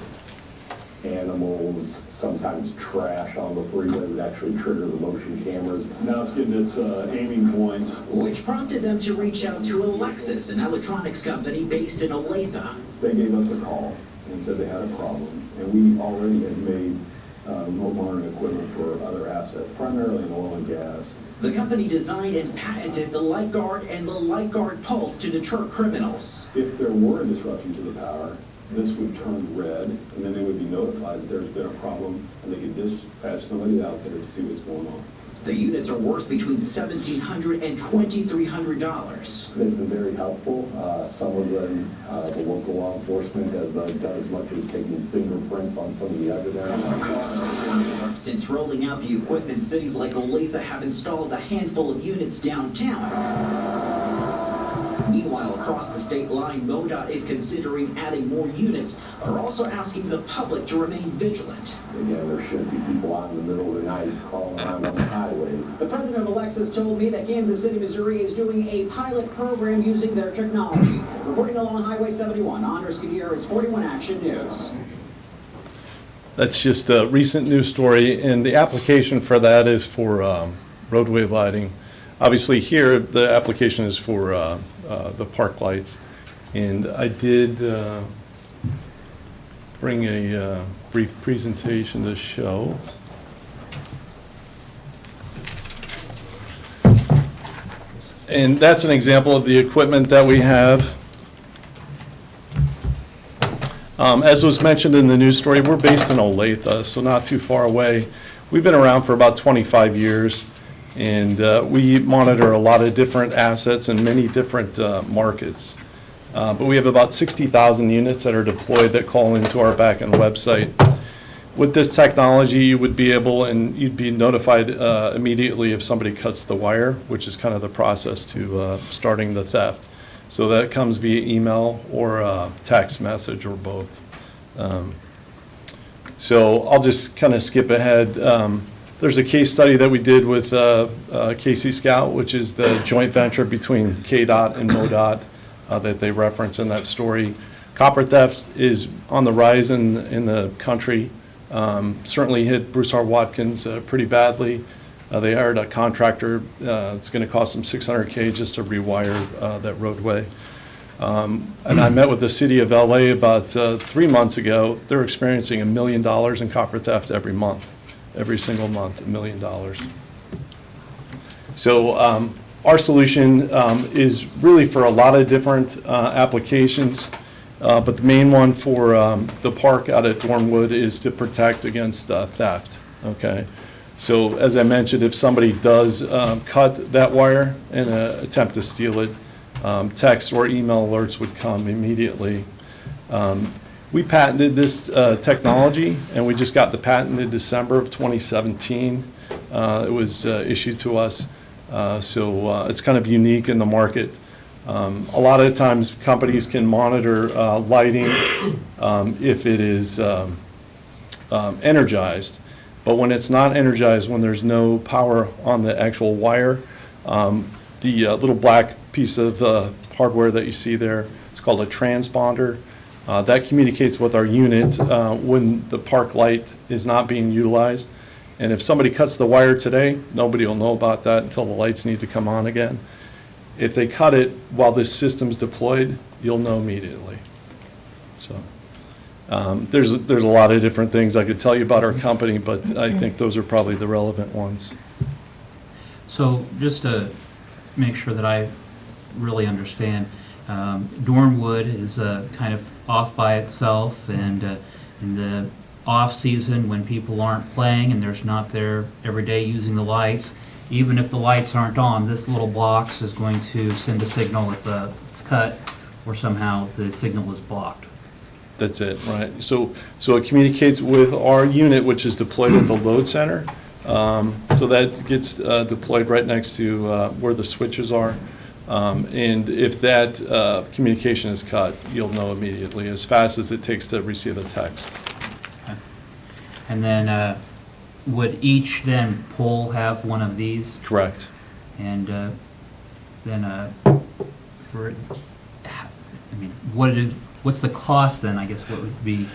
animals, sometimes trash on the freeway would actually trigger the motion cameras. Now it's getting its aiming points. Which prompted them to reach out to Alexis, an electronics company based in Olathe. They gave us a call and said they had a problem, and we already had made remote monitoring equipment for other assets, primarily in oil and gas. The company designed and patented the Light Guard and the Light Guard Pulse to deter criminals. If there were a disruption to the power, this would turn red, and then they would be notified that there's been a problem, and they could dispatch somebody out there to see what's going on. The units are worth between $1,700 and $2,300. They've been very helpful. Some of them, the local law enforcement have done as much as taking fingerprints on some of the evidence. Since rolling out the equipment, cities like Olathe have installed a handful of units downtown. Meanwhile, across the state line, MoDOT is considering adding more units, but are also asking the public to remain vigilant. Again, there shouldn't be people out in the middle of the night crawling around on the highway. The president of Alexis told me that Kansas City, Missouri is doing a pilot program using their technology. Reporting along Highway 71, Andres Gutierrez, 41 Action News. That's just a recent news story, and the application for that is for roadway lighting. Obviously here, the application is for the park lights. And I did bring a brief presentation to show. And that's an example of the equipment that we have. As was mentioned in the news story, we're based in Olathe, so not too far away. We've been around for about 25 years, and we monitor a lot of different assets in many different markets. But we have about 60,000 units that are deployed that call into our back-end website. With this technology, you would be able, and you'd be notified immediately if somebody cuts the wire, which is kind of the process to starting the theft. So that comes via email or text message or both. So I'll just kind of skip ahead. There's a case study that we did with KC Scout, which is the joint venture between KDOT and MoDOT that they reference in that story. Copper theft is on the rise in the country. Certainly hit Bruce R. Watkins pretty badly. They hired a contractor. It's going to cost them $600K just to rewire that roadway. And I met with the city of LA about 3 months ago. They're experiencing $1 million in copper theft every month, every single month, $1 million. So our solution is really for a lot of different applications. But the main one for the park out at Dornwood is to protect against theft, okay? So as I mentioned, if somebody does cut that wire and attempt to steal it, text or email alerts would come immediately. We patented this technology, and we just got the patent in December of 2017. It was issued to us, so it's kind of unique in the market. A lot of times companies can monitor lighting if it is energized, but when it's not energized, when there's no power on the actual wire, the little black piece of hardware that you see there, it's called a transponder. That communicates with our unit when the park light is not being utilized. And if somebody cuts the wire today, nobody will know about that until the lights need to come on again. If they cut it while this system's deployed, you'll know immediately. So there's a lot of different things I could tell you about our company, but I think those are probably the relevant ones. So just to make sure that I really understand, Dornwood is kind of off by itself, and in the off-season when people aren't playing and there's not there every day using the lights, even if the lights aren't on, this little box is going to send a signal if it's cut or somehow the signal is blocked. That's it, right? So it communicates with our unit, which is deployed at the load center. So that gets deployed right next to where the switches are. And if that communication is cut, you'll know immediately, as fast as it takes to receive a text. Okay. And then would each then pole have one of these? Correct. And then for, I mean, what's the cost then, I guess, what would be?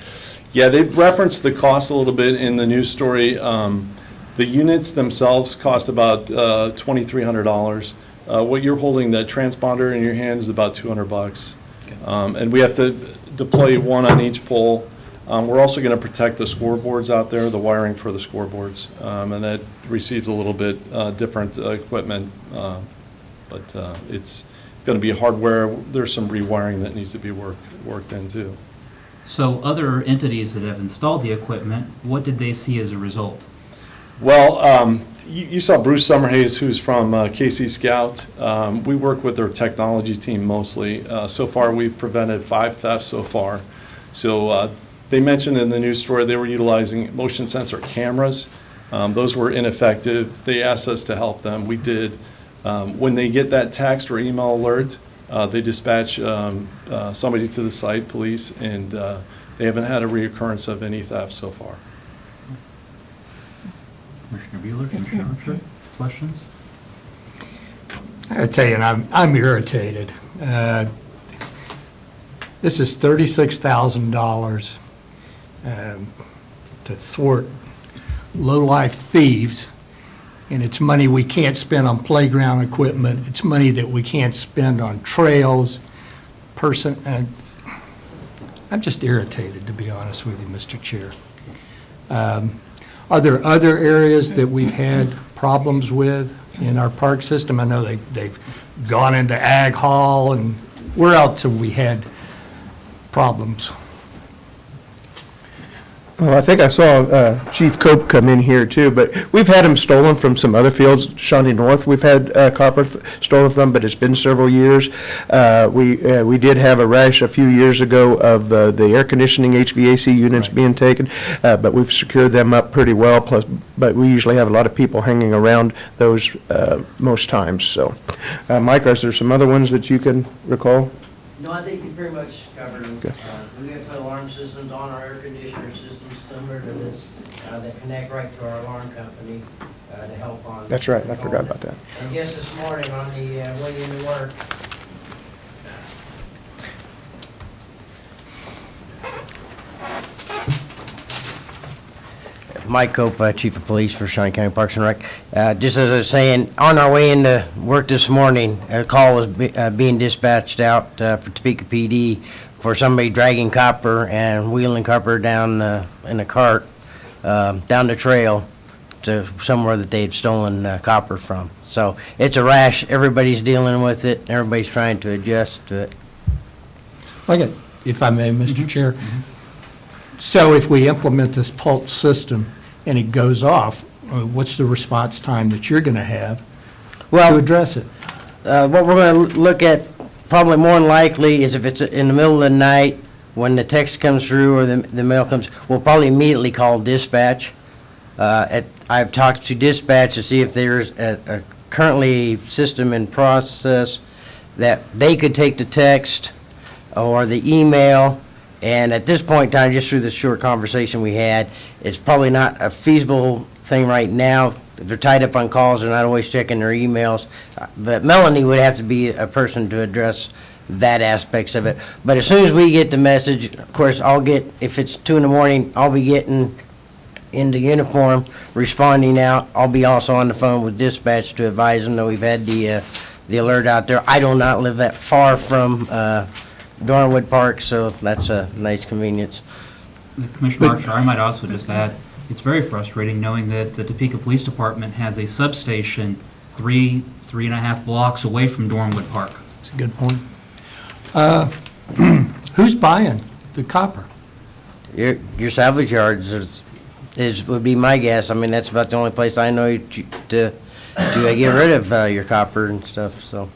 Yeah, they referenced the cost a little bit in the news story. The units themselves cost about $2,300. What you're holding, that transponder in your hand, is about $200. Okay. And we have to deploy one on each pole. We're also going to protect the scoreboards out there, the wiring for the scoreboards, and that receives a little bit different equipment, but it's going to be hardware. There's some rewiring that needs to be worked in too. So other entities that have installed the equipment, what did they see as a result? Well, you saw Bruce Summerhays, who's from KC Scout. We work with their technology team mostly. So far, we've prevented 5 thefts so far. So they mentioned in the news story they were utilizing motion sensor cameras. Those were ineffective. They asked us to help them. We did. When they get that text or email alert, they dispatch somebody to the site, police, and they haven't had a reoccurrence of any theft so far. Commissioner Bueller, Commissioner Archer, questions? I gotta tell you, and I'm irritated. This is $36,000 to thwart low-life thieves, and it's money we can't spend on playground equipment. It's money that we can't spend on trails, I'm just irritated, to be honest with you, Mr. Chair. Are there other areas that we've had problems with in our park system? I know they've gone into Ag Hall, and where else have we had problems? Well, I think I saw Chief Cope come in here too, but we've had them stolen from some other fields. Shawnee North, we've had copper stolen from, but it's been several years. We did have a rash a few years ago of the air conditioning HVAC units being taken, but we've secured them up pretty well. Plus, but we usually have a lot of people hanging around those most times. So, Mike, is there some other ones that you can recall? No, I think you pretty much covered them. Okay. We have put alarm systems on our air conditioner systems similar to this that connect right to our alarm company to help on. That's right, I forgot about that. And just this morning on the way into work, Mike Cope, Chief of Police for Shawnee County Parks and Rec. Just as I was saying, on our way into work this morning, a call was being dispatched out for Topeka PD for somebody dragging copper and wheeling copper down in a cart down the trail to somewhere that they had stolen copper from. So it's a rash. Everybody's dealing with it. Everybody's trying to adjust to it. Okay, if I may, Mr. Chair. So if we implement this pulse system and it goes off, what's the response time that you're going to have to address it? What we're going to look at probably more than likely is if it's in the middle of the night when the text comes through or the mail comes, we'll probably immediately call dispatch. I've talked to dispatch to see if there's a currently system in process that they could take the text or the email. And at this point in time, just through the short conversation we had, it's probably not a feasible thing right now. They're tied up on calls, they're not always checking their emails. But Melanie would have to be a person to address that aspects of it. But as soon as we get the message, of course, if it's 2 in the morning, I'll be getting into uniform, responding out. I'll be also on the phone with dispatch to advise them that we've had the alert out there. I do not live that far from Dornwood Park, so that's a nice convenience. Commissioner Archer, I might also just add, it's very frustrating knowing that the Topeka Police Department has a substation 3.5 blocks away from Dornwood Park. That's a good point. Who's buying the copper? Your salvage yards would be my guess. I mean, that's about the only place I know to get rid of your copper and stuff, so.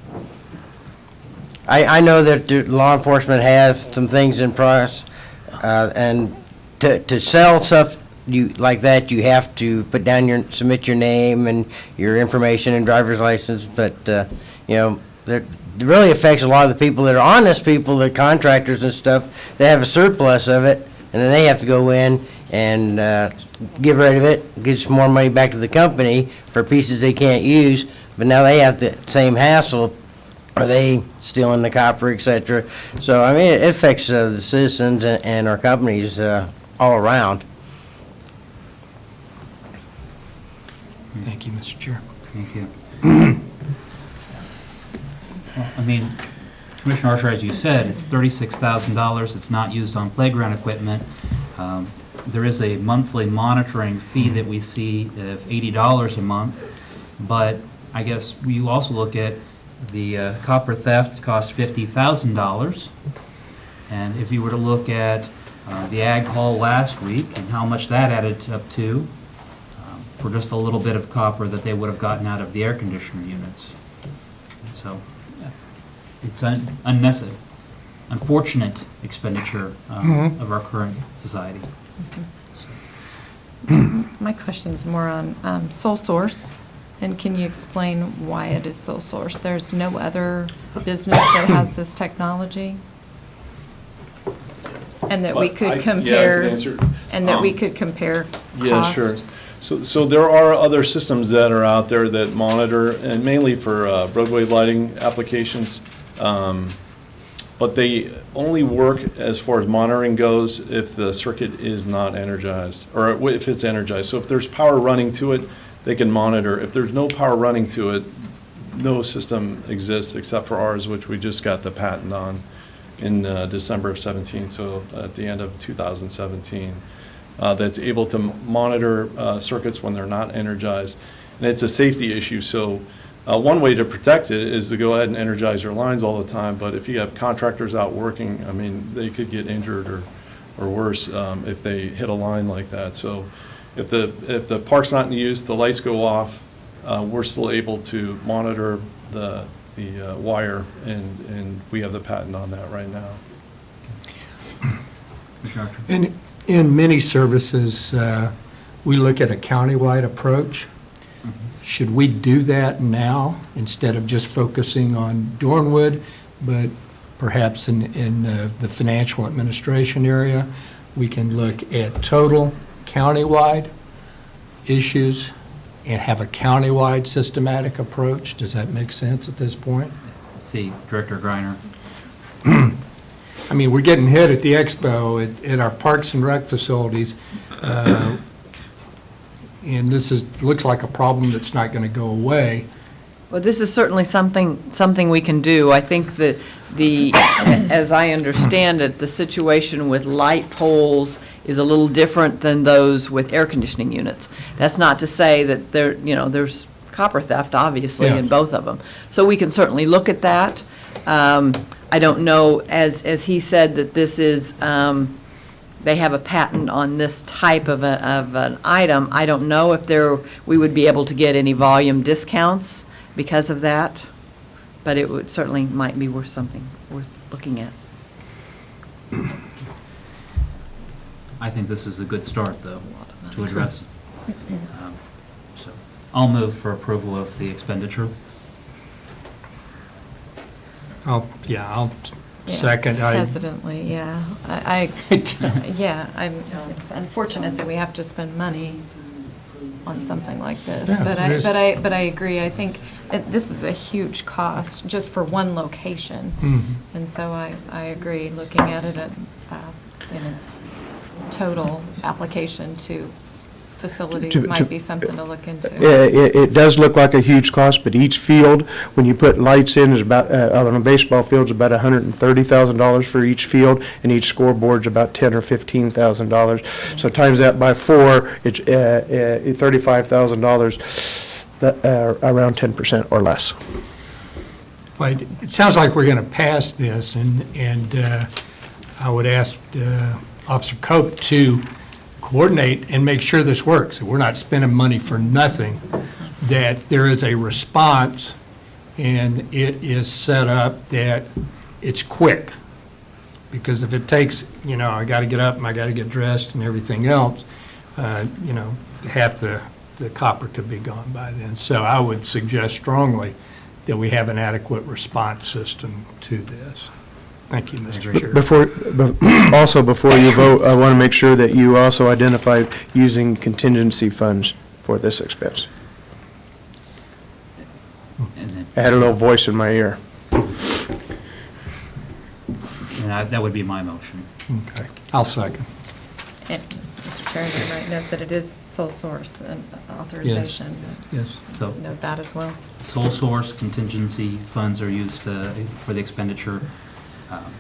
I know that the law enforcement has some things in process, and to sell stuff like that, you have to put down submit your name and your information and driver's license, but, it really affects a lot of the people that are honest people, the contractors and stuff, they have a surplus of it, and then they have to go in and get rid of it, get some more money back to the company for pieces they can't use, but now they have the same hassle. Are they stealing the copper, et cetera? So, I mean, it affects the citizens and our companies all around. Thank you, Mr. Chair. Thank you. Well, I mean, Commissioner Archer, as you said, it's $36,000. It's not used on playground equipment. There is a monthly monitoring fee that we see of $80 a month, but I guess you also look at the copper theft cost $50,000, and if you were to look at the Ag Hall last week and how much that added up to, for just a little bit of copper that they would have gotten out of the air conditioner units. So it's unnecessary, unfortunate expenditure of our current society. My question's more on sole source, and can you explain why it is sole source? There's no other business that has this technology? And that we But could I compare, can answer. and that we could compare Yeah, sure. cost? So there are other systems that are out there that monitor, and mainly for roadway lighting applications. But they only work, as far as monitoring goes, if the circuit is not energized, or if it's energized. So if there's power running to it, they can monitor. If there's no power running to it, no system exists except for ours, which we just got the patent on in December of 17, so at the end of 2017, that's able to monitor circuits when they're not energized. And it's a safety issue, so one way to protect it is to go ahead and energize your lines all the time, but if you have contractors out working, I mean, they could get injured or worse if they hit a line like that. So if the park's not in use, the lights go off, we're still able to monitor the wire, and we have the patent on that right now. In many services, we look at a countywide approach. Should we do that now instead of just focusing on Dornwood, but perhaps in the financial administration area, we can look at total countywide issues and have a countywide systematic approach? Does that make sense at this point? See, Director Greiner. I mean, we're getting hit at the expo, at our Parks and Rec facilities, and this looks like a problem that's not going to go away. Well, this is certainly something we can do. I think that as I understand it, the situation with light poles is a little different than those with air conditioning units. That's not to say that there's copper theft, obviously, Yeah. in both of them. So we can certainly look at that. I don't know, as he said, that this is, they have a patent on this type of an item. I don't know if we would be able to get any volume discounts because of that, but it would certainly might be worth looking at. I think this is a good start, though, to address. So I'll move for approval of the expenditure. I'll second. Hesitantly, yeah. It's unfortunate that we have to spend money on something like this, Yeah, but it is. I agree. I think this is a huge cost just for one location. Mhm. And so I agree, looking at it in its total application to facilities might be something to look into. It does look like a huge cost, but each field, when you put lights in, is about, on a baseball field, is about $130,000 for each field, and each scoreboard's about $10,000 or $15,000. So times that by 4, it's $35,000, around 10% or less. Well, it sounds like we're going to pass this, and I would ask Officer Cope to coordinate and make sure this works, that we're not spending money for nothing, that there is a response, and it is set up that it's quick. Because if it takes, I got to get up and I got to get dressed and everything else, half the copper could be gone by then. So I would suggest strongly that we have an adequate response system to this. Thank you, Mr. Chair. Before you vote, I want to make sure that you also identify using contingency funds for this expense. And then, I had a little voice in my ear. and that would be my motion. Okay, I'll second. And, Mr. Chairman, I might note that it is sole source and authorization. Yes. So Note that as well. sole source contingency funds are used for the expenditure,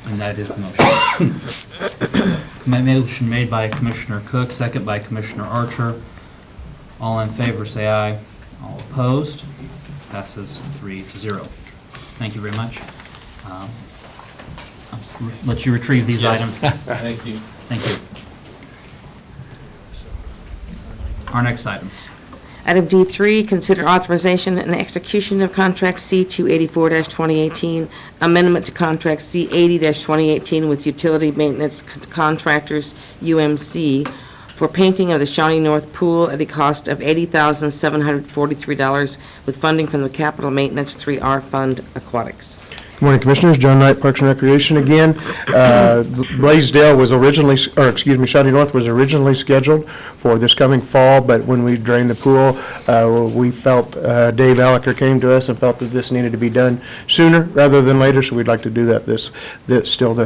and that is the motion. My motion made by Commissioner Cook, second by Commissioner Archer. All in favor, say aye. All opposed? Passes 3-0. Thank you very much. I'll let you retrieve these items. Thank you. Thank you. Our next item. Item D3, consider authorization and execution of contract C-284-2018, amendment to contract C-80-2018 with Utility Maintenance Contractors, UMC, for painting of the Shawnee North Pool at a cost of $80,743 with funding from the Capital Maintenance 3R Fund Aquatics. Good morning, Commissioners. John Knight, Parks and Recreation again. Blaisdell was originally, Shawnee North was originally scheduled for this coming fall, but when we drained the pool, we felt, Dave Alaker came to us and felt that this needed to be done sooner rather than later, so we'd like to do that this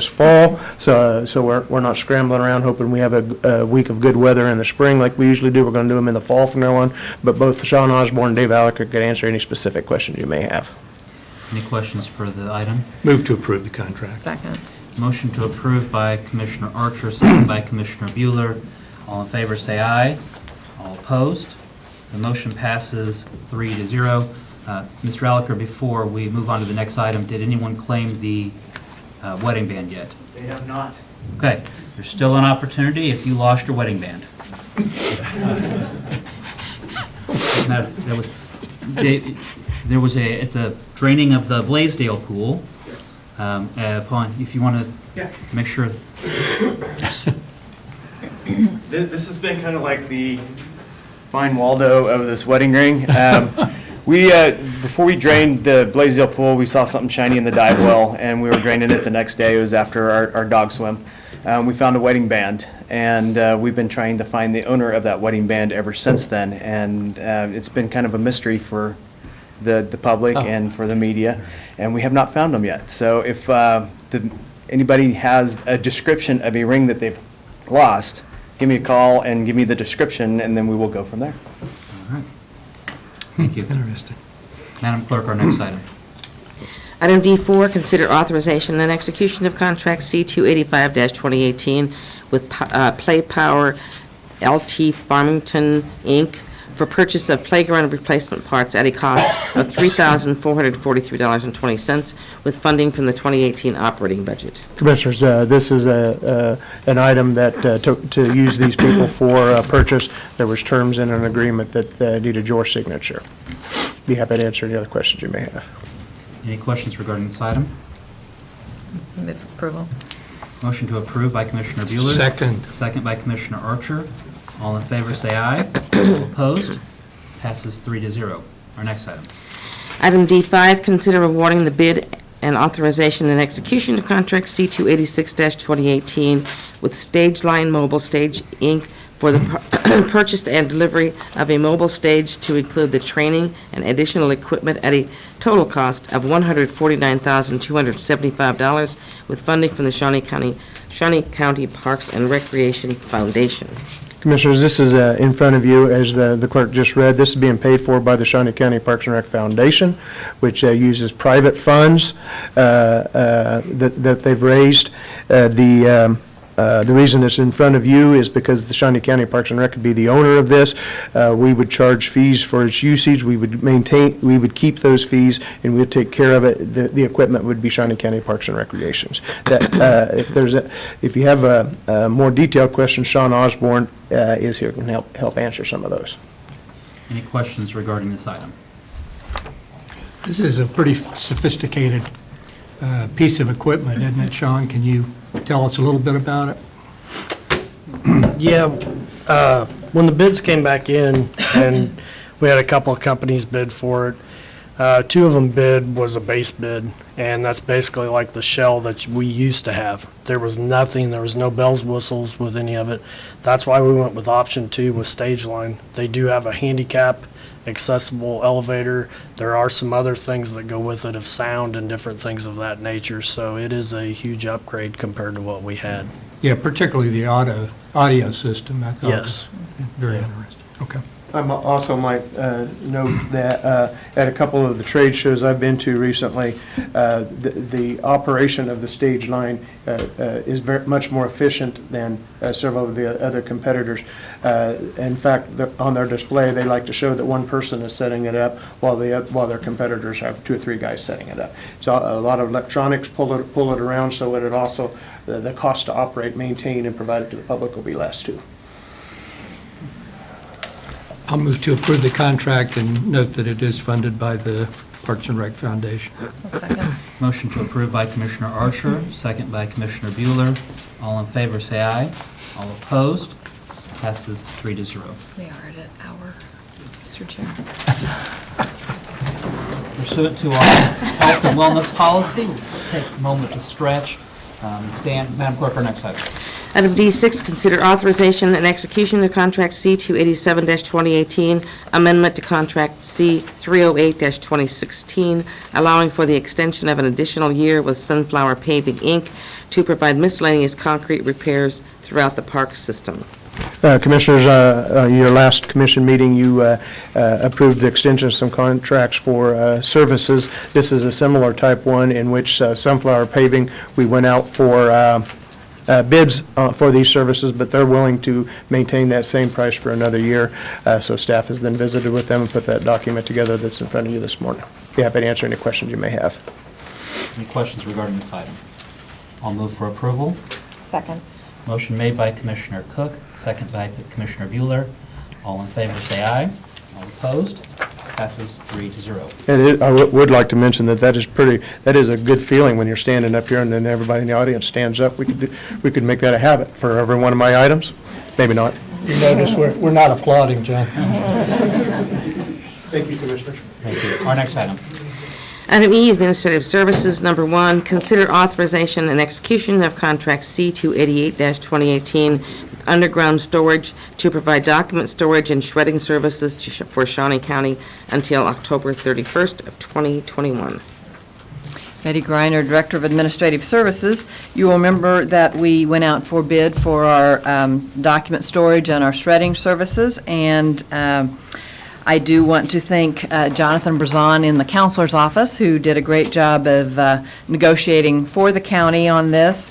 fall. So we're not scrambling around hoping we have a week of good weather in the spring like we usually do. We're going to do them in the fall from now on, but both Sean Osborne and Dave Alaker can answer any specific questions you may have. Any questions for the item? Move to approve the contract. Second. Motion to approve by Commissioner Archer, second by Commissioner Bueller. All in favor, say aye. All opposed? The motion passes 3-0. Mr. Alaker, before we move on to the next item, did anyone claim the wedding band yet? They have not. Okay, there's still an opportunity if you lost your wedding band. There was at the draining of the Blaisdell pool, if you want to make sure. This has been kind of like the fine Waldo of this wedding ring. Before we drained the Blaisdell pool, we saw something shiny in the dive well, and we were draining it the next day. It was after our dog swim. We found a wedding band, and we've been trying to find the owner of that wedding band ever since then, and it's been kind of a mystery for the public and for the media, and we have not found them yet. So if anybody has a description of a ring that they've lost, give me a call and give me the description, and then we will go from there. All right. Thank you. Interesting. Madam Clerk, our next item. Item D4, consider authorization and execution of contract C-285-2018 with Play Power LT Farmington, Inc., for purchase of playground replacement parts at a cost of $3,443.20 with funding from the 2018 operating budget. Commissioners, this is an item that to use these people for purchase. There was terms in an agreement that needed your signature. Be happy to answer any other questions you may have. Any questions regarding this item? Move approval. Motion to approve by Commissioner Bueller. Second. Second by Commissioner Archer. All in favor, say aye. All opposed? Passes 3-0. Our next item. Item D5, consider awarding the bid and authorization and execution of contract C-286-2018 with Stage Line Mobile Stage, Inc. for the purchase and delivery of a mobile stage to include the training and additional equipment at a total cost of $149,275 with funding from the Shawnee County Parks and Recreation Foundation. Commissioners, this is in front of you, as the clerk just read. This is being paid for by the Shawnee County Parks and Rec Foundation, which uses private funds that they've raised. The reason it's in front of you is because the Shawnee County Parks and Rec could be the owner of this. We would charge fees for its usage. We would keep those fees, and we'd take care of it. The equipment would be Shawnee County Parks and Recreations. If you have a more detailed question, Sean Osborne is here, can help answer some of those. Any questions regarding this item? This is a pretty sophisticated piece of equipment, isn't it, Sean? Can you tell us a little bit about it? Yeah, when the bids came back in, and we had a couple of companies bid for it, two of them bid was a base bid, and that's basically like the shell that we used to have. There was nothing, there was no bells, whistles with any of it. That's why we went with option 2 with Stage Line. They do have a handicap accessible elevator. There are some other things that go with it of sound and different things of that nature, so it is a huge upgrade compared to what we had. Yeah, particularly the audio system, I thought. Yes. Was very interesting. Okay. I also might note that at a couple of the trade shows I've been to recently, the operation of the Stage Line is very much more efficient than several of the other competitors. In fact, on their display, they like to show that one person is setting it up while their competitors have 2 or 3 guys setting it up. So a lot of electronics pull it around, so it also the cost to operate, maintain, and provide it to the public will be less too. I'll move to approve the contract and note that it is funded by the Parks and Rec Foundation. Second. Motion to approve by Commissioner Archer, second by Commissioner Bueller. All in favor, say aye. All opposed? Passes 3-0. We are at an hour, Mr. Chair. Pursuant to our health and wellness policy, let's take a moment to stretch. Stand, Madam Clerk, our next item. Item D6, consider authorization and execution of contract C-287-2018, amendment to contract C-308-2016, allowing for the extension of an additional year with Sunflower Paving, Inc. to provide miscellaneous concrete repairs throughout the park system. Commissioners, your last commission meeting, you approved the extension of some contracts for services. This is a similar type one in which Sunflower Paving, we went out for bids for these services, but they're willing to maintain that same price for another year. So staff has then visited with them and put that document together that's in front of you this morning. Be happy to answer any questions you may have. Any questions regarding this item? I'll move for approval. Second. Motion made by Commissioner Cook, second by Commissioner Bueller. All in favor, say aye. All opposed? Passes 3-0. And I would like to mention that that is a good feeling when you're standing up here and then everybody in the audience stands up. We could make that a habit for every one of my items. Maybe not. You notice we're not applauding, John. Thank you, Commissioners. Thank you. Our next item. Item E, Administrative Services, number 1, consider authorization and execution of contract C-288-2018 with underground storage to provide document storage and shredding services for Shawnee County until October 31st of 2021. Betty Griner, Director of Administrative Services. You will remember that we went out for bid for our document storage and our shredding services, and I do want to thank Jonathan Brazon in the Counselor's Office, who did a great job of negotiating for the county on this.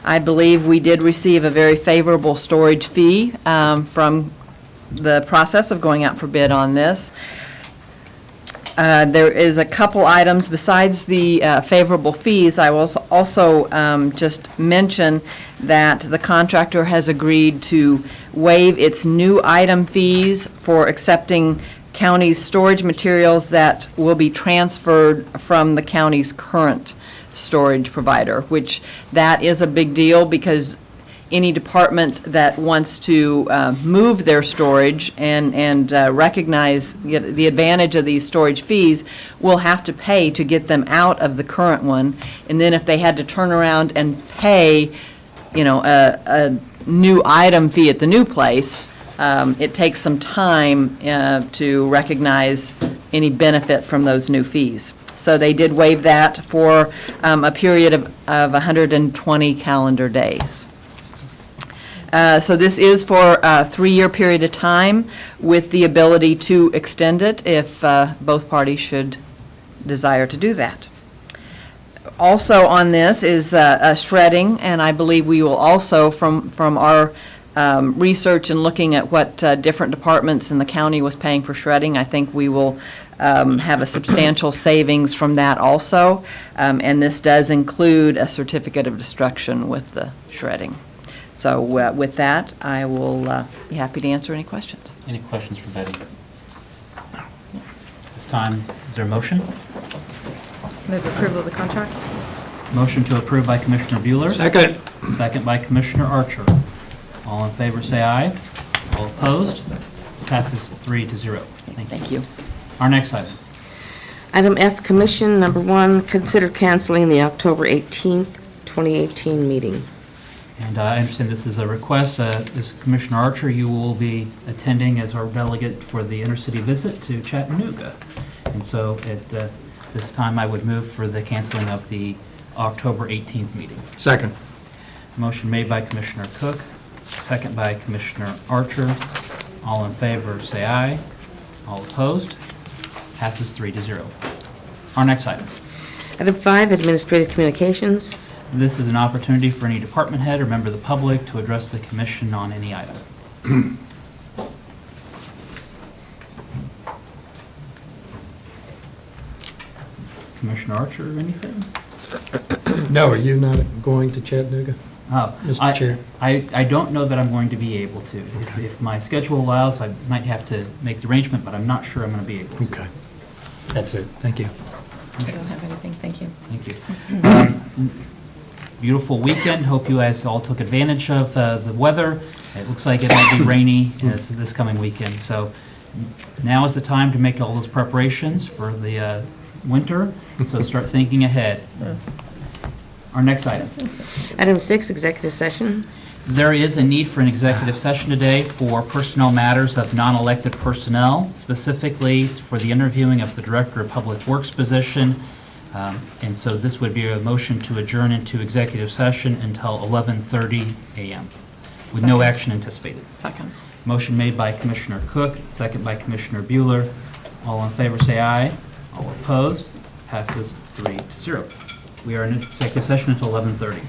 I believe we did receive a very favorable storage fee from the process of going out for bid on this. There is a couple items besides the favorable fees. I will also just mention that the contractor has agreed to waive its new item fees for accepting county's storage materials that will be transferred from the county's current storage provider, which that is a big deal because any department that wants to move their storage and recognize the advantage of these storage fees will have to pay to get them out of the current one. And then if they had to turn around and pay, a new item fee at the new place, it takes some time to recognize any benefit from those new fees. So they did waive that for a period of 120 calendar days. So this is for a 3-year period of time with the ability to extend it if both parties should desire to do that. Also on this is shredding, and I believe we will also, from our research and looking at what different departments in the county was paying for shredding, I think we will have a substantial savings from that also. And this does include a certificate of destruction with the shredding. So with that, I will be happy to answer any questions. Any questions for Betty? This time, is there a motion? Move approval of the contract. Motion to approve by Commissioner Bueller. Second. Second by Commissioner Archer. All in favor, say aye. All opposed? Passes 3-0. Thank you. Our next item. Item F, Commission, number 1, consider canceling the October 18th, 2018 meeting. And I understand this is a request. As Commissioner Archer, you will be attending as our delegate for the intercity visit to Chattanooga. And so at this time, I would move for the canceling of the October 18th meeting. Second. Motion made by Commissioner Cook, second by Commissioner Archer. All in favor, say aye. All opposed? Passes 3-0. Our next item. Item 5, Administrative Communications. This is an opportunity for any department head or member of the public to address the commission on any item. Commissioner Archer, anything? No, are you not going to Chattanooga? Oh, Mr. Chair. I don't know that I'm going to be able to. If my schedule allows, I might have to make the arrangement, but I'm not sure I'm going to be able to. Okay. That's it. Thank you. I don't have anything, thank you. Thank you. Beautiful weekend. Hope you guys all took advantage of the weather. It looks like it might be rainy this coming weekend. So now is the time to make all those preparations for the winter. So start thinking ahead. Our next item. Item 6, executive session. There is a need for an executive session today for personnel matters of non-elected personnel, specifically for the interviewing of the Director of Public Works position. And so this would be a motion to adjourn into executive session until 11:30 a.m. with no action anticipated. Second. Motion made by Commissioner Cook, second by Commissioner Bueller. All in favor say aye. All opposed? Passes 3-0. We are in executive session until 11:30.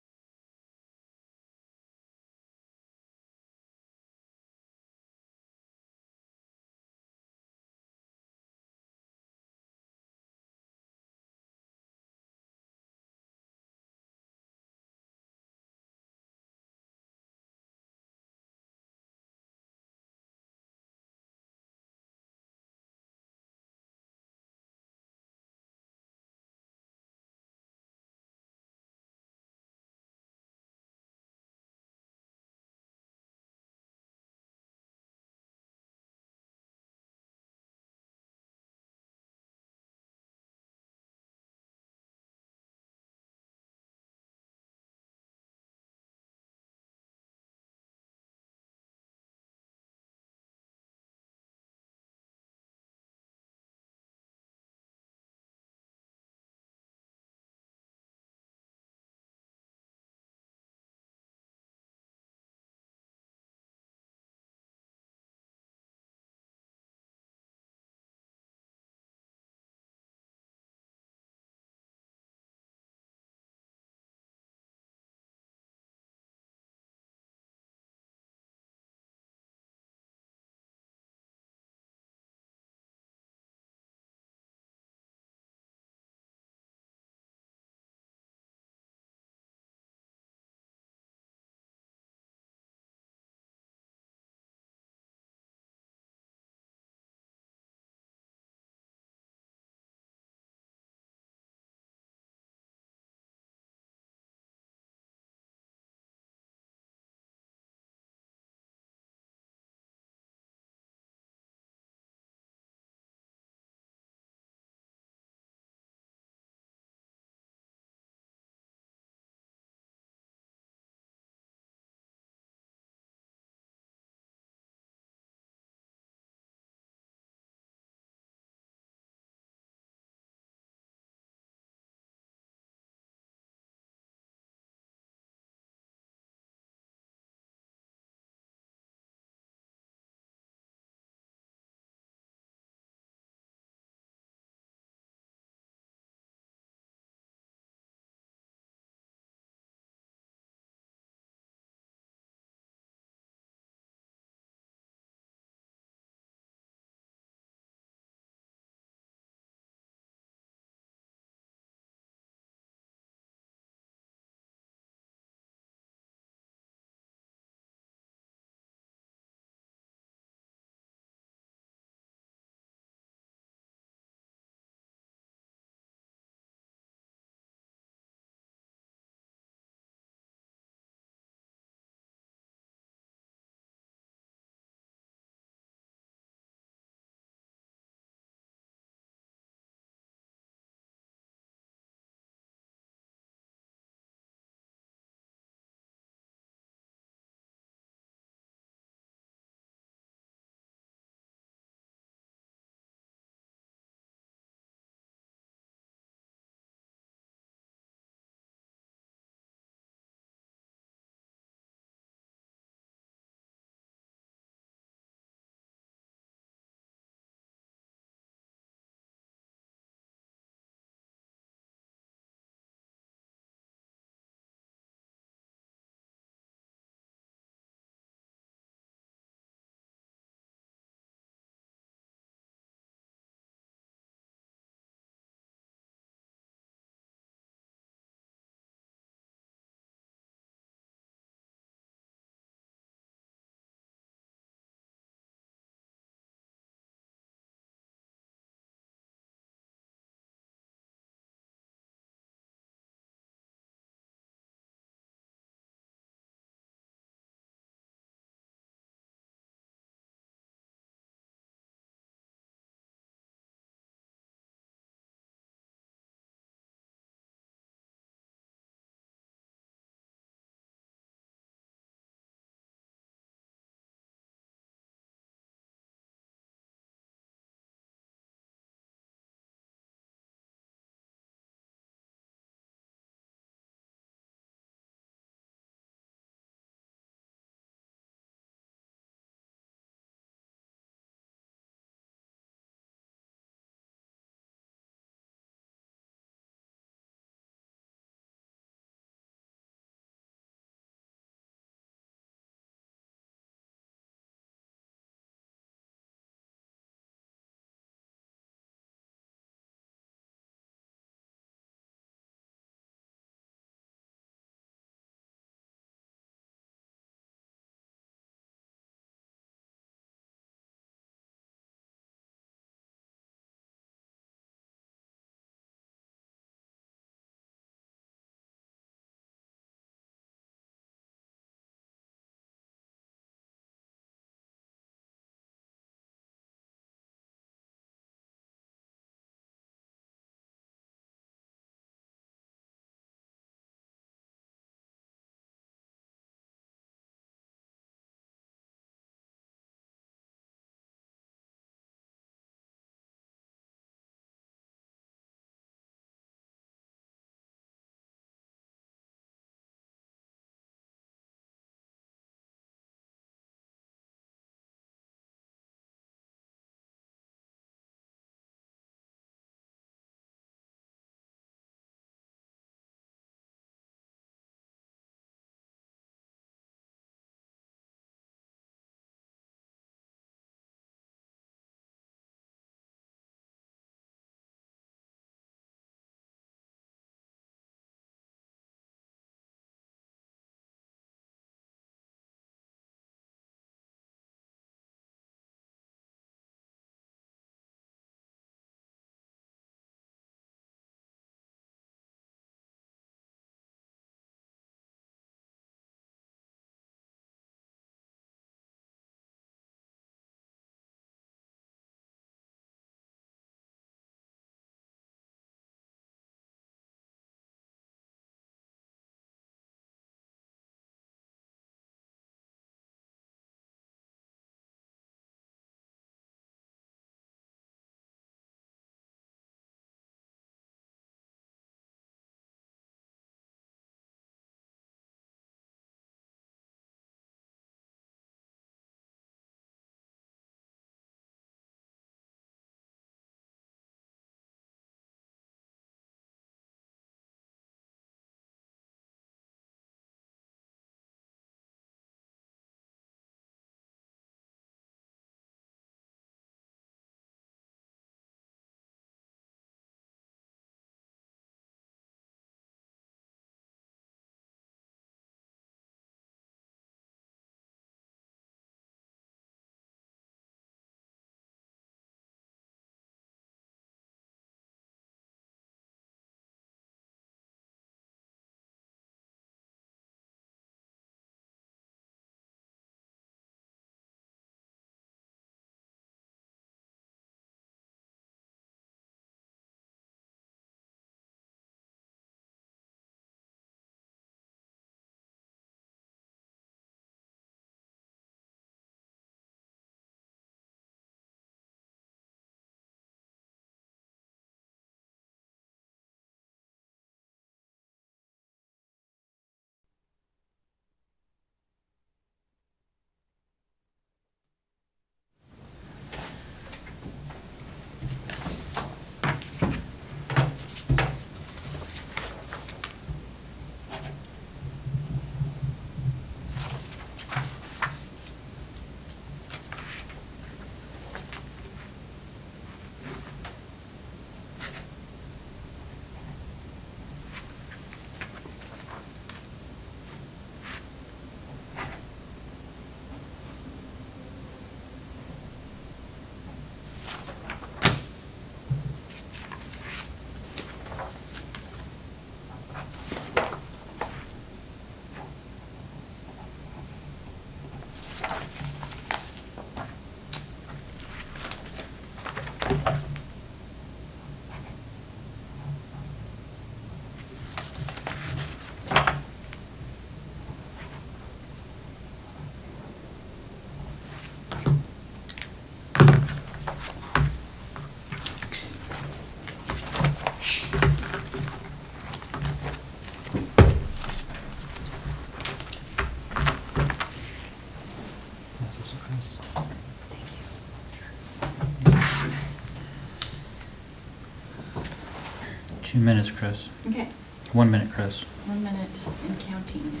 2 minutes, Chris. Okay, 1 minute, Chris. 1 minute and counting.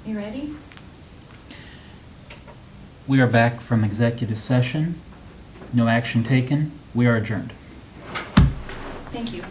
You ready? We are back from executive session. No action taken. We are adjourned. Thank you.